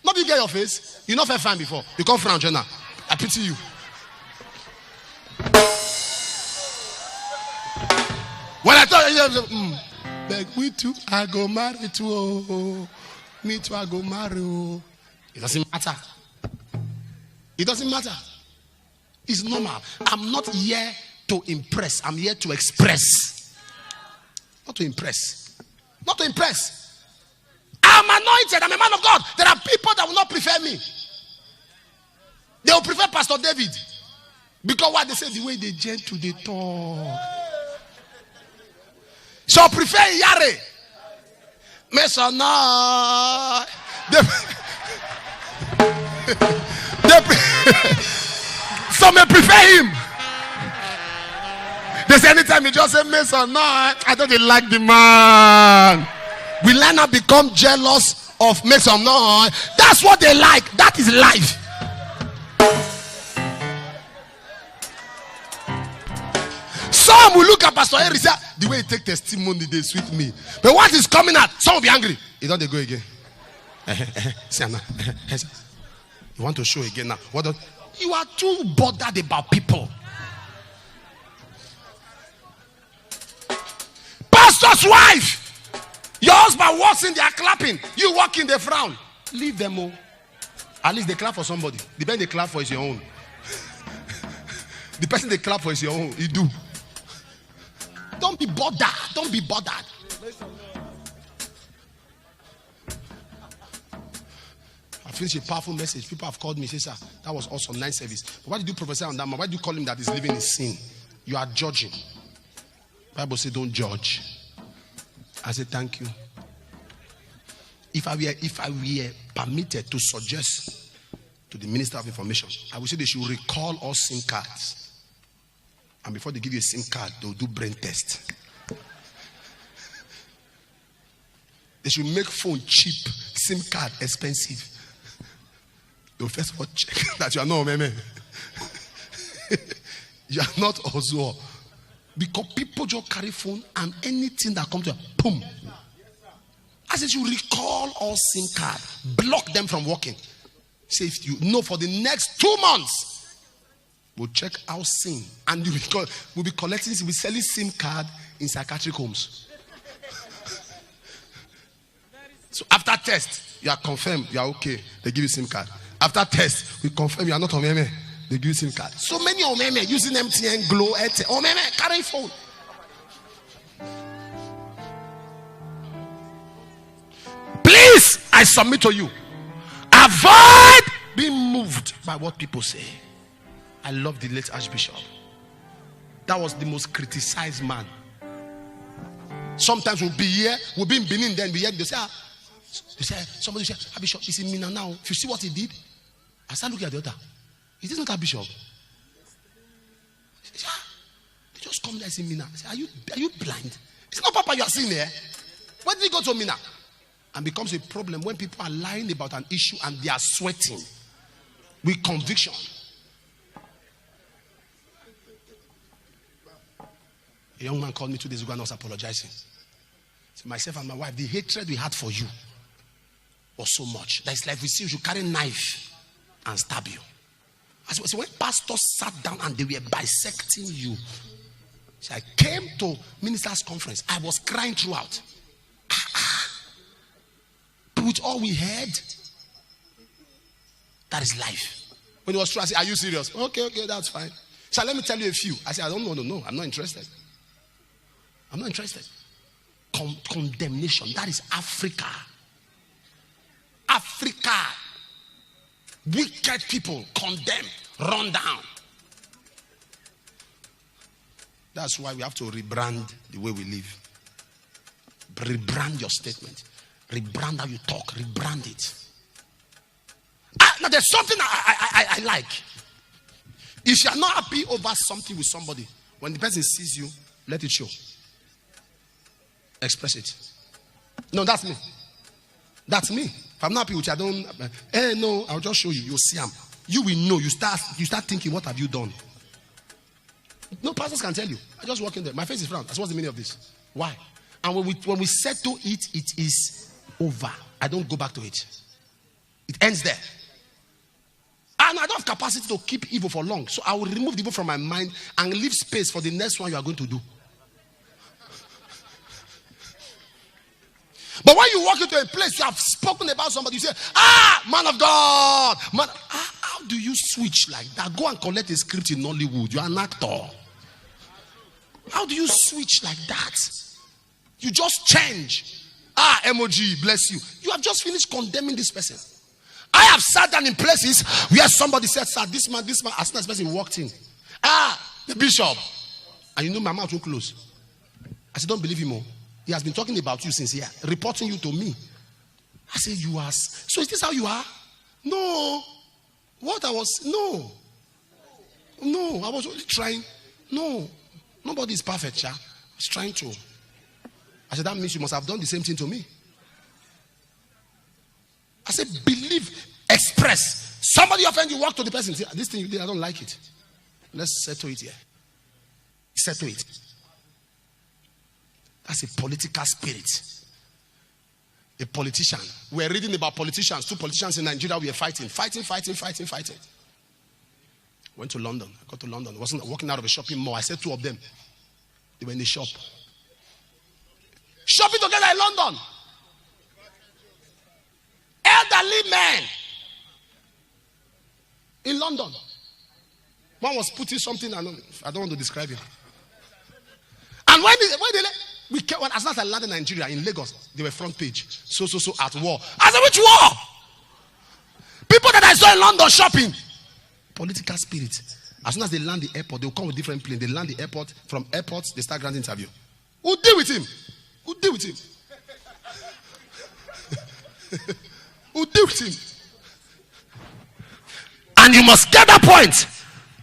Not you get your face. You not felt fine before. You can't frown, Jenna. I pity you. When I talk, you beg me too, I go marry too. Oh. Me too, I go marry. Oh. It doesn't matter. It doesn't matter. It's normal. I'm not here to impress. I'm here to express. Not to impress. Not to impress. I'm anointed. I'm a man of God. There are people that will not prefer me. They will prefer Pastor David. Because what they say, the way they gentle, they talk. So prefer Yare. Mason, no. Some may prefer him. They say anytime you just say Mason, no, I don't like the man. We learn to become jealous of Mason, no. That's what they like. That is life. Some will look at Pastor Henry and say, the way he take testimony, they sweet me. But what is coming out, some will be angry. You don't they go again. You want to show again now. What? You are too bothered about people. Pastor's wife. Your husband walks in, they are clapping. You walk in, they frown. Leave them all. At least they clap for somebody. The person they clap for is your own. The person they clap for is your own. You do. Don't be bothered. Don't be bothered. I finished a powerful message. People have called me. Say, sir, that was awesome. Nice service. But why did you prophesy on that man? Why do you call him that he's living in sin? You are judging. The Bible says don't judge. I said thank you. If I were permitted to suggest to the Minister of Information, I would say they should recall all SIM cards. And before they give you a SIM card, they'll do brain test. They should make phone cheap, SIM card expensive. They'll first of all check that you are not Onoteme. You are not Ozuo. Because people just carry phone and anything that comes to them, boom. I said you recall all SIM card, block them from working. Say if you know for the next 2 months, we'll check our SIM and we'll be collecting, we'll be selling SIM card in psychiatric homes. So after test, you are confirmed, you are okay. They give you SIM card. After test, we confirm you are not Onoteme. They give you SIM card. So many Onoteme using MTN, Glow, Airtel. Onoteme carrying phone. Please, I submit to you. Avoid being moved by what people say. I love the late Archbishop. That was the most criticized man. Sometimes we'll be here, we'll be in Benin, then we hear they say, somebody say, Bishop is in Mina now. If you see what he did, I start looking at the other. It is not a bishop. Say, they just come there and say Mina. I say, are you blind? It's not Papa you are seeing here. Why did he go to Mina? And becomes a problem when people are lying about an issue and they are sweating with conviction. A young man called me 2 days ago and was apologizing. So myself and my wife, the hatred we had for you was so much that it's like we see you should carry a knife and stab you. So when pastors sat down and they were bisecting you, so I came to ministers' conference. I was crying throughout. But with all we heard, that is life. When it was true, I said, are you serious? Okay, that's fine. So let me tell you a few. I said, I don't want to know. I'm not interested. I'm not interested. Condemnation. That is Africa. Africa. Wicked people condemn, run down. That's why we have to rebrand the way we live. Rebrand your statement. Rebrand how you talk. Rebrand it. Now there's something I like. If you are not happy over something with somebody, when the person sees you, let it show. Express it. No, that's me. That's me. If I'm not happy with you, I don't. No, I'll just show you. You'll see them. You will know. You start thinking, what have you done? No, pastors can tell you. I just walk in there. My face is frowned. That's what's the meaning of this. Why? And when we settle it, it is over. I don't go back to it. It ends there. And I don't have capacity to keep evil for long. So I will remove the evil from my mind and leave space for the next one you are going to do. But when you walk into a place, you have spoken about somebody, you say, man of God. How do you switch like that? Go and collect a script in Nollywood. You're an actor. How do you switch like that? You just change. Emoji, bless you. You have just finished condemning this person. I have sat down in places where somebody said, sir, this man, as soon as this person walked in, the bishop. And you know my mouth will close. I said, don't believe him more. He has been talking about you since here, reporting you to me. I said, you are. So is this how you are? No. No, I was only trying. No, nobody is perfect, I was trying to. I said, that means you must have done the same thing to me. I said, believe, express. Somebody offend you, walk to the person, say, this thing you did, I don't like it. Let's settle it here. Settle it. That's a political spirit. A politician. We're reading about politicians. 2 politicians in Nigeria were fighting. Went to London. I got to London. I wasn't walking out of a shopping mall. I said 2 of them. They were in the shop. Shopping together in London. Elderly men. In London. One was putting something, I don't want to describe it. And when they we came, as soon as I landed in Nigeria, in Lagos, they were front page. So at war. I said, which war? People that I saw in London shopping. Political spirit. As soon as they land the airport, they'll come with different planes. They land the airport. From airports, they start granting interview. Who deal with him? Who deal with him? Who deal with him? And you must get that point.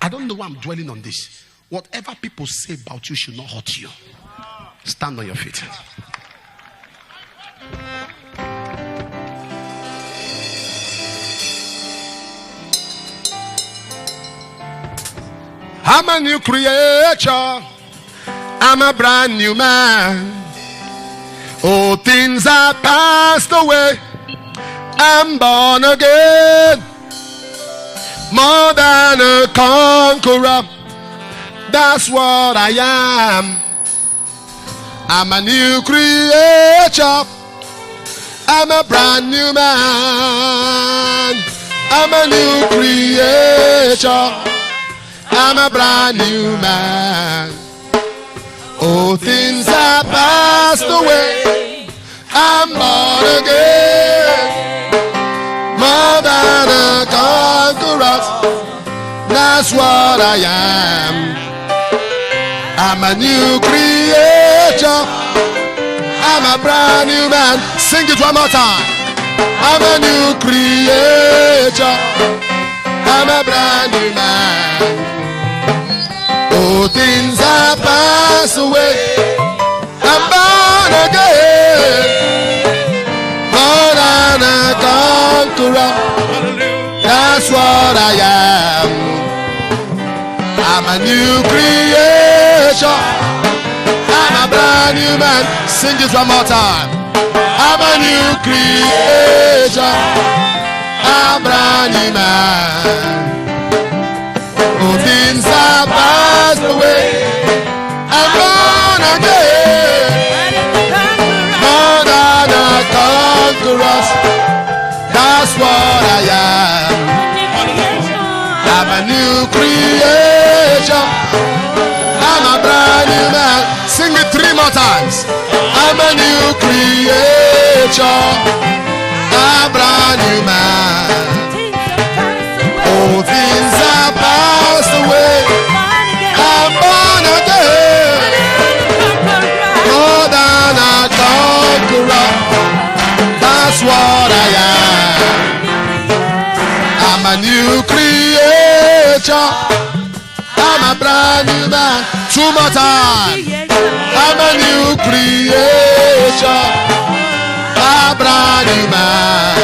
I don't know why I'm dwelling on this. Whatever people say about you should not hurt you. Stand on your feet. I'm a new creature. I'm a brand new man. All things are passed away. I'm born again. More than a conqueror. That's what I am. I'm a new creature. I'm a brand new man. I'm a new creature. I'm a brand new man. All things are passed away. I'm born again. More than a conqueror. That's what I am. I'm a new creature. I'm a brand new man. Sing it one more time. I'm a new creator. I'm a brand new man. All things are passed away. I'm born again. More than a conqueror. That's what I am. I'm a new creation. I'm a brand new man. Sing it one more time. I'm a new creation. I'm a brand new man. All things are passed away. I'm born again. More than a conqueror. That's what I am. I'm a new creation. I'm a brand new man. Sing it 3 more times. I'm a new creation. I'm a brand new man. All things are passed away. I'm born again. More than a conqueror. That's what I am. I'm a new creature. I'm a brand new man. 2 more times. I'm a new creature. I'm a brand new man.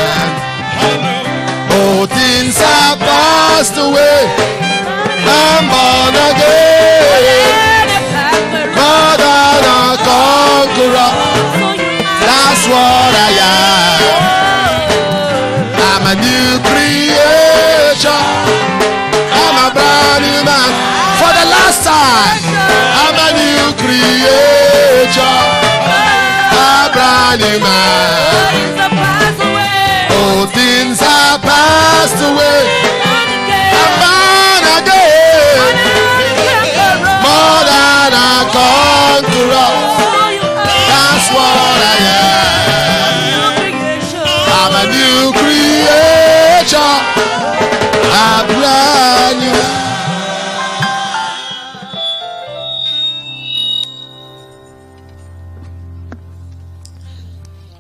All things are passed away. I'm born again. More than a conqueror. That's what I am. I'm a new creature. I'm a brand new man. For the last time, I'm a new creature. I'm a brand new man. All things are passed away. I'm born again. More than a conqueror. That's what I am. I'm a new creature. I'm brand new.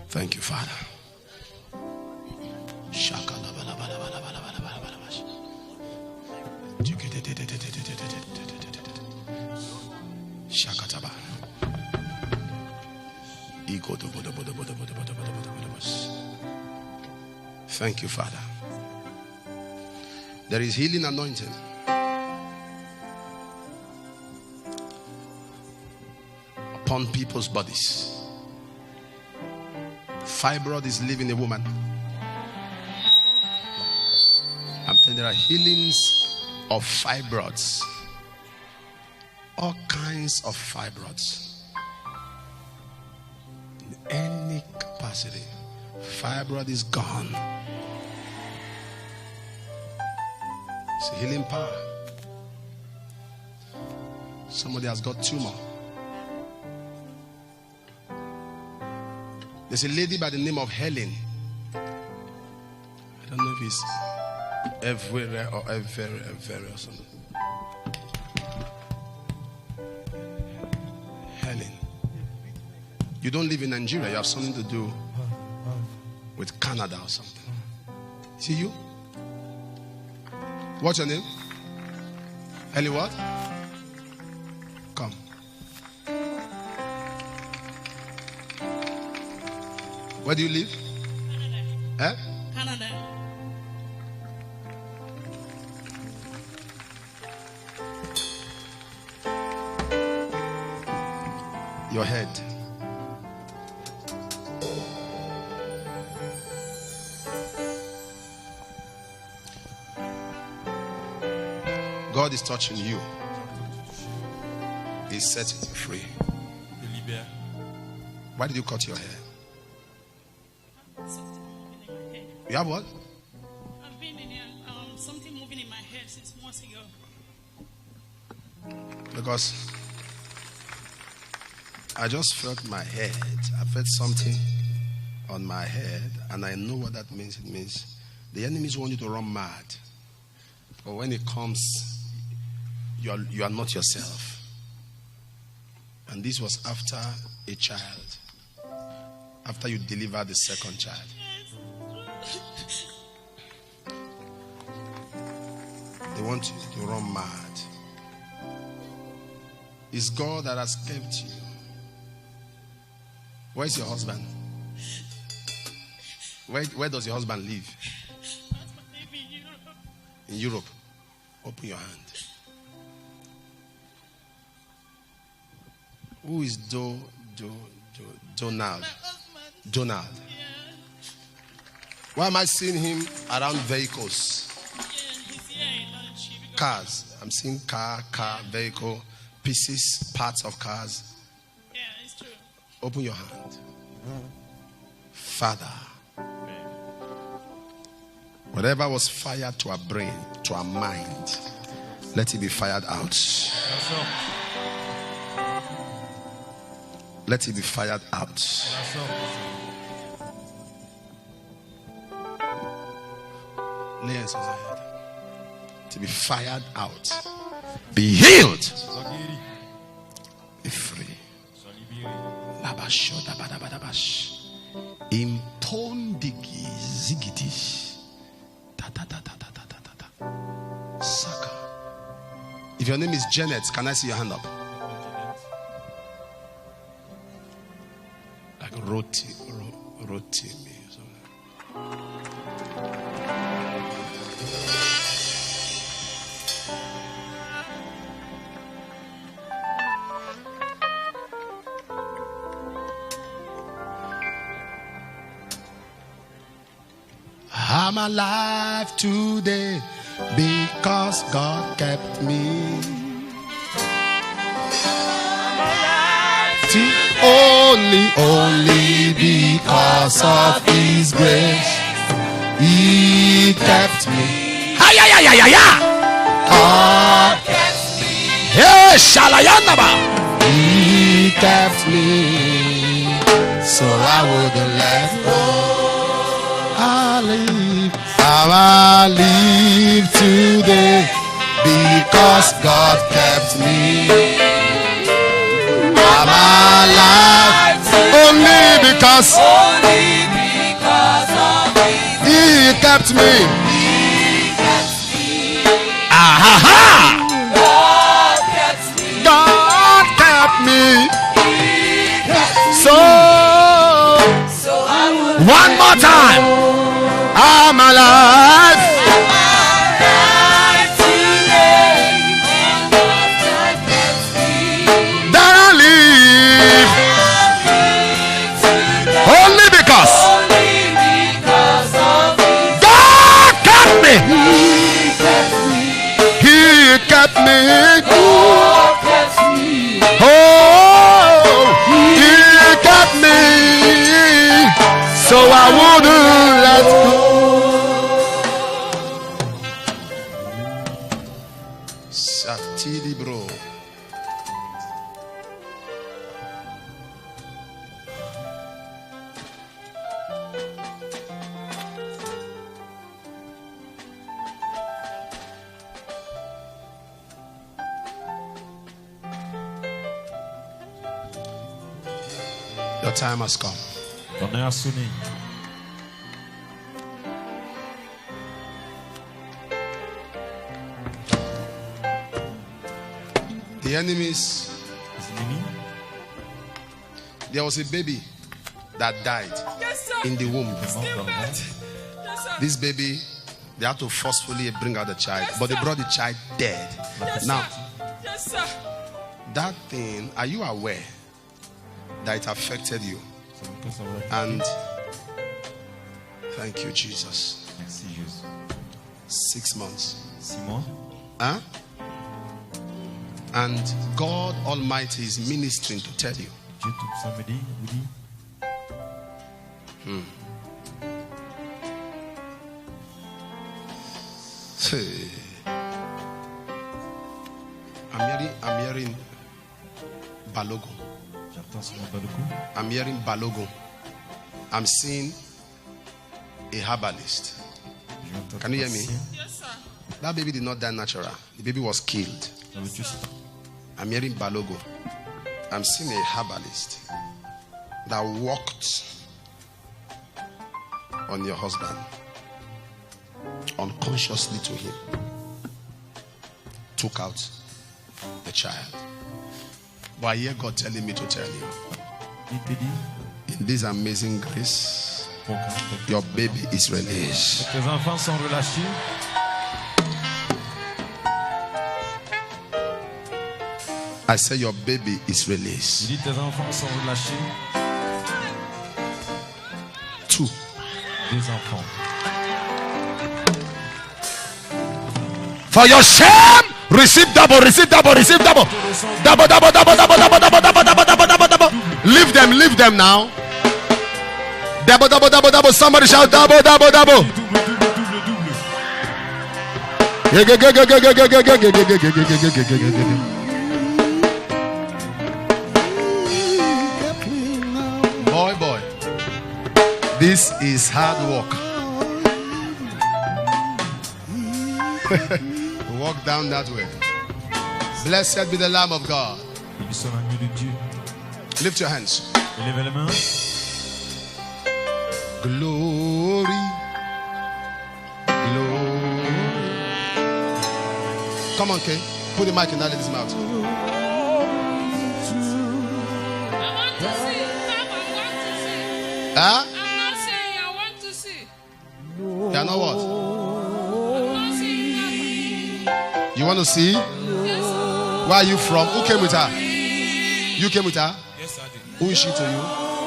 Thank you, Father. Thank you, Father. There is healing anointing upon people's bodies. Fibroid is leaving a woman. I'm telling you, there are healings of fibroids. All kinds of fibroids. In any capacity. Fibroid is gone. It's a healing power. Somebody has got tumor. There's a lady by the name of Helen. I don't know if it's everywhere or everywhere or something. Helen. You don't live in Nigeria. You have something to do with Canada or something. See you? What's your name? Ellie what? Come. Where do you live? Canada. Eh? Canada. Your head. God is touching you. He's setting you free. Why did you cut your hair? You have what? I've been in something moving in my head since months ago. Because I just felt my head. I felt something on my head, and I know what that means. It means the enemies want you to run mad. But when it comes, you are not yourself. And this was after a child. after you deliver the second child. They want you to run mad. It's God that has kept you. Where's your husband? Where does your husband live? In Europe. Open your hand. Who is Donald? Donald. Why am I seeing him around vehicles? Cars. I'm seeing car, vehicle, pieces, parts of cars. Yeah, it's true. Open your hand. Father, whatever was fired to our brain, to our mind, let it be fired out. Let it be fired out. Lay hands on your head. To be fired out. Be healed. Be free. Impondigi zigiti. Saka. If your name is Janet, can I see your hand up? Like roti me. I'm alive today because God kept me. Only because of His grace, He kept me. God kept me. He kept me, so I wouldn't let go. I live today because God kept me. I'm alive only because of He kept me. God kept me. So one more time. I'm alive. Today. That I live. Only because of God kept me. He kept me. Oh, He kept me. So I wouldn't let go. Bro. Your time has come. The enemies. There was a baby that died in the womb. This baby, they had to forcefully bring out the child, but they brought the child dead. Now, that thing, are you aware that it affected you? And thank you, Jesus. 6 months. Huh? And God Almighty is ministering to tell you. I'm hearing Balogo. I'm hearing Balogo. I'm seeing a herbalist. Can you hear me? Yes, sir. That baby did not die natural. The baby was killed. I'm hearing Balogo. I'm seeing a herbalist that walked on your husband, unconsciously to him, took out the child. But I hear God telling me to tell you, in this amazing grace, your baby is released. Tes enfants sont relâchés. I say your baby is released. Il dit tes enfants sont relâchés. 2. Des enfants. For your shame, receive double, receive double, receive double. Double, double, double, double, double, double, double, double, double, double, double. Leave them now. Double, double, double, double. Somebody shout double, double, double. Boy, this is hard work. Walk down that way. Blessed be the Lamb of God. Lift your hands. Levez les mains. Glory, glory. Come on, Ken. Put the mic in that lady's mouth. I want to see. Huh? I'm not saying I want to see. You are not what? I'm not saying You want to see? yes, sir. Where are you from? Who came with her? You came with her? Yes, I did. Who is she to you?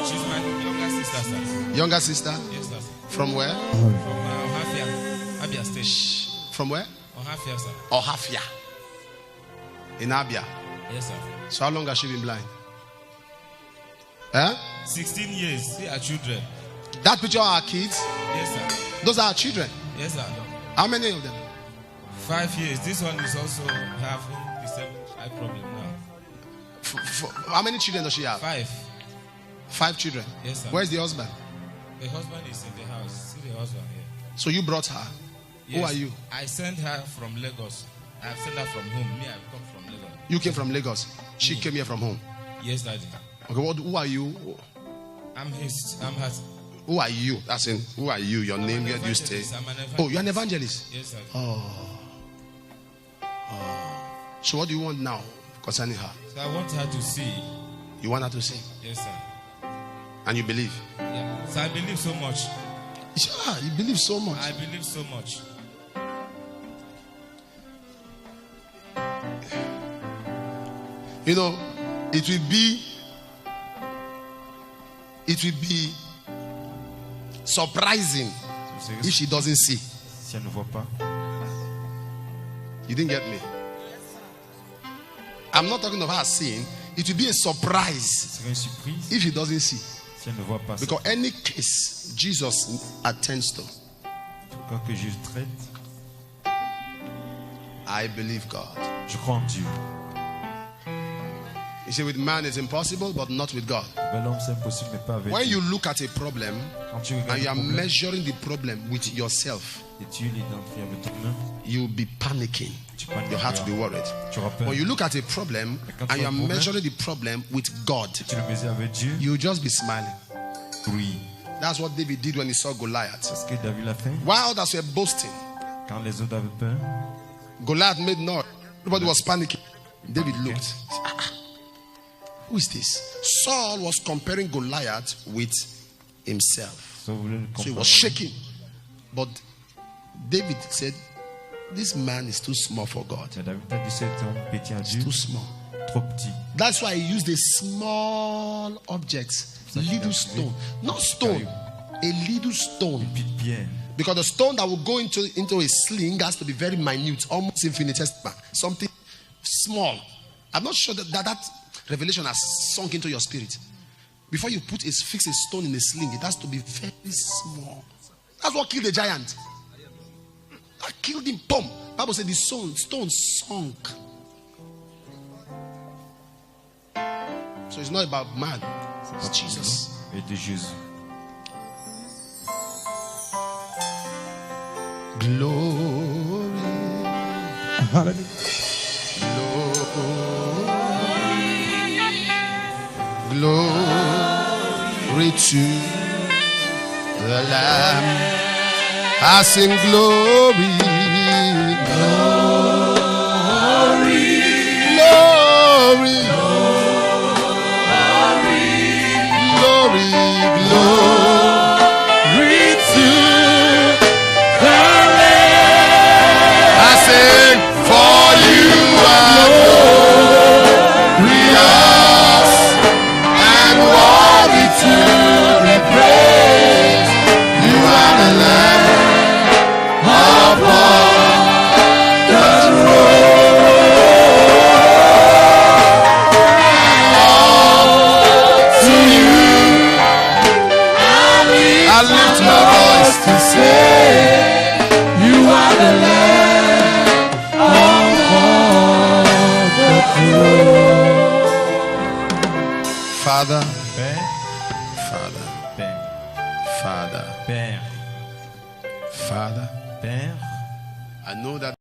She's my younger sister, sir. Younger sister? Yes, sir. From where? From Ohafia, Abia State. From where? Ohafia, sir. Ohafia. In Abia. Yes, sir. So how long has she been blind? Huh? 16 years. See our children. That picture are our kids. Yes, sir. Those are our children. Yes, sir. How many of them? 5 years. This one is also having the same eye problem now. How many children does she have? 5. 5 children. Yes, sir. Where's the husband? The husband is in the house. See the husband here. So you brought her. Yes. Who are you? I sent her from Lagos. I sent her from home. Me, I come from Lagos. You came from Lagos. She came here from home. Yes, Daddy. Okay, who are you? I'm her. Who are you? That's in. Who are you? Your name? Where do you stay? I'm an evangelist. Oh, you're an evangelist. Yes, sir. So what do you want now concerning her? So I want her to see. You want her to see, Yes, sir. and you believe. Yeah. So I believe so much. Yeah, you believe so much. I believe so much. You know, it will be surprising if she doesn't see. Si elle ne voit pas. You didn't get me. I'm not talking of her seeing. It will be a surprise C'est une surprise if she doesn't see. si elle ne voit pas. Because any case Jesus attends to. Tout cas que Jésus traite, I believe God. je crois en Dieu. You see, with man it's impossible, but not with God. Ben, l'homme c'est impossible, mais pas avec When Dieu. you look at a problem Quand tu and regardes you le are problème measuring the problem with yourself, et tu l'identifies avec toi-même, you'll be panicking. tu paniques. Your heart will be worried. Tu auras peur. When you look at a problem quand and tu you as are un problème, measuring the problem with God, Tu le mesures avec Dieu, you'll just be smiling. oui. That's what David did when he saw Goliath. C'est ce que David a fait. While others were boasting, Quand les autres avaient peur, Goliath made noise. Everybody was panicking. David looked. Who is this? Saul was comparing Goliath with himself. ça voulait le So he comparer. was shaking. But David said, this man is too small for God. Mais David a dit c'est un petit à Dieu, Too small. trop petit. That's why he used a small object, little stone. Not stone, a little stone. Petite pierre. Because the stone that will go into a sling has to be very minute, almost infinitesimal. Something small. I'm not sure that revelation has sunk into your spirit. Before you fix a stone in a sling, it has to be very small. That's what killed the giant. That killed him. Boom. Bible said the stone sunk. So it's not about man. It's Jesus. Et de Jésus. Glory. Glory to the Lamb. I sing glory, glory, glory, glory, glory to the Lamb. I sing, for you are glorious and worthy to be praised. You are the Lamb upon the throne. To you I lift my voice to say, you are the Lamb upon the throne. Father, Père, Father, Père, Father, Père, Father, Père. I know that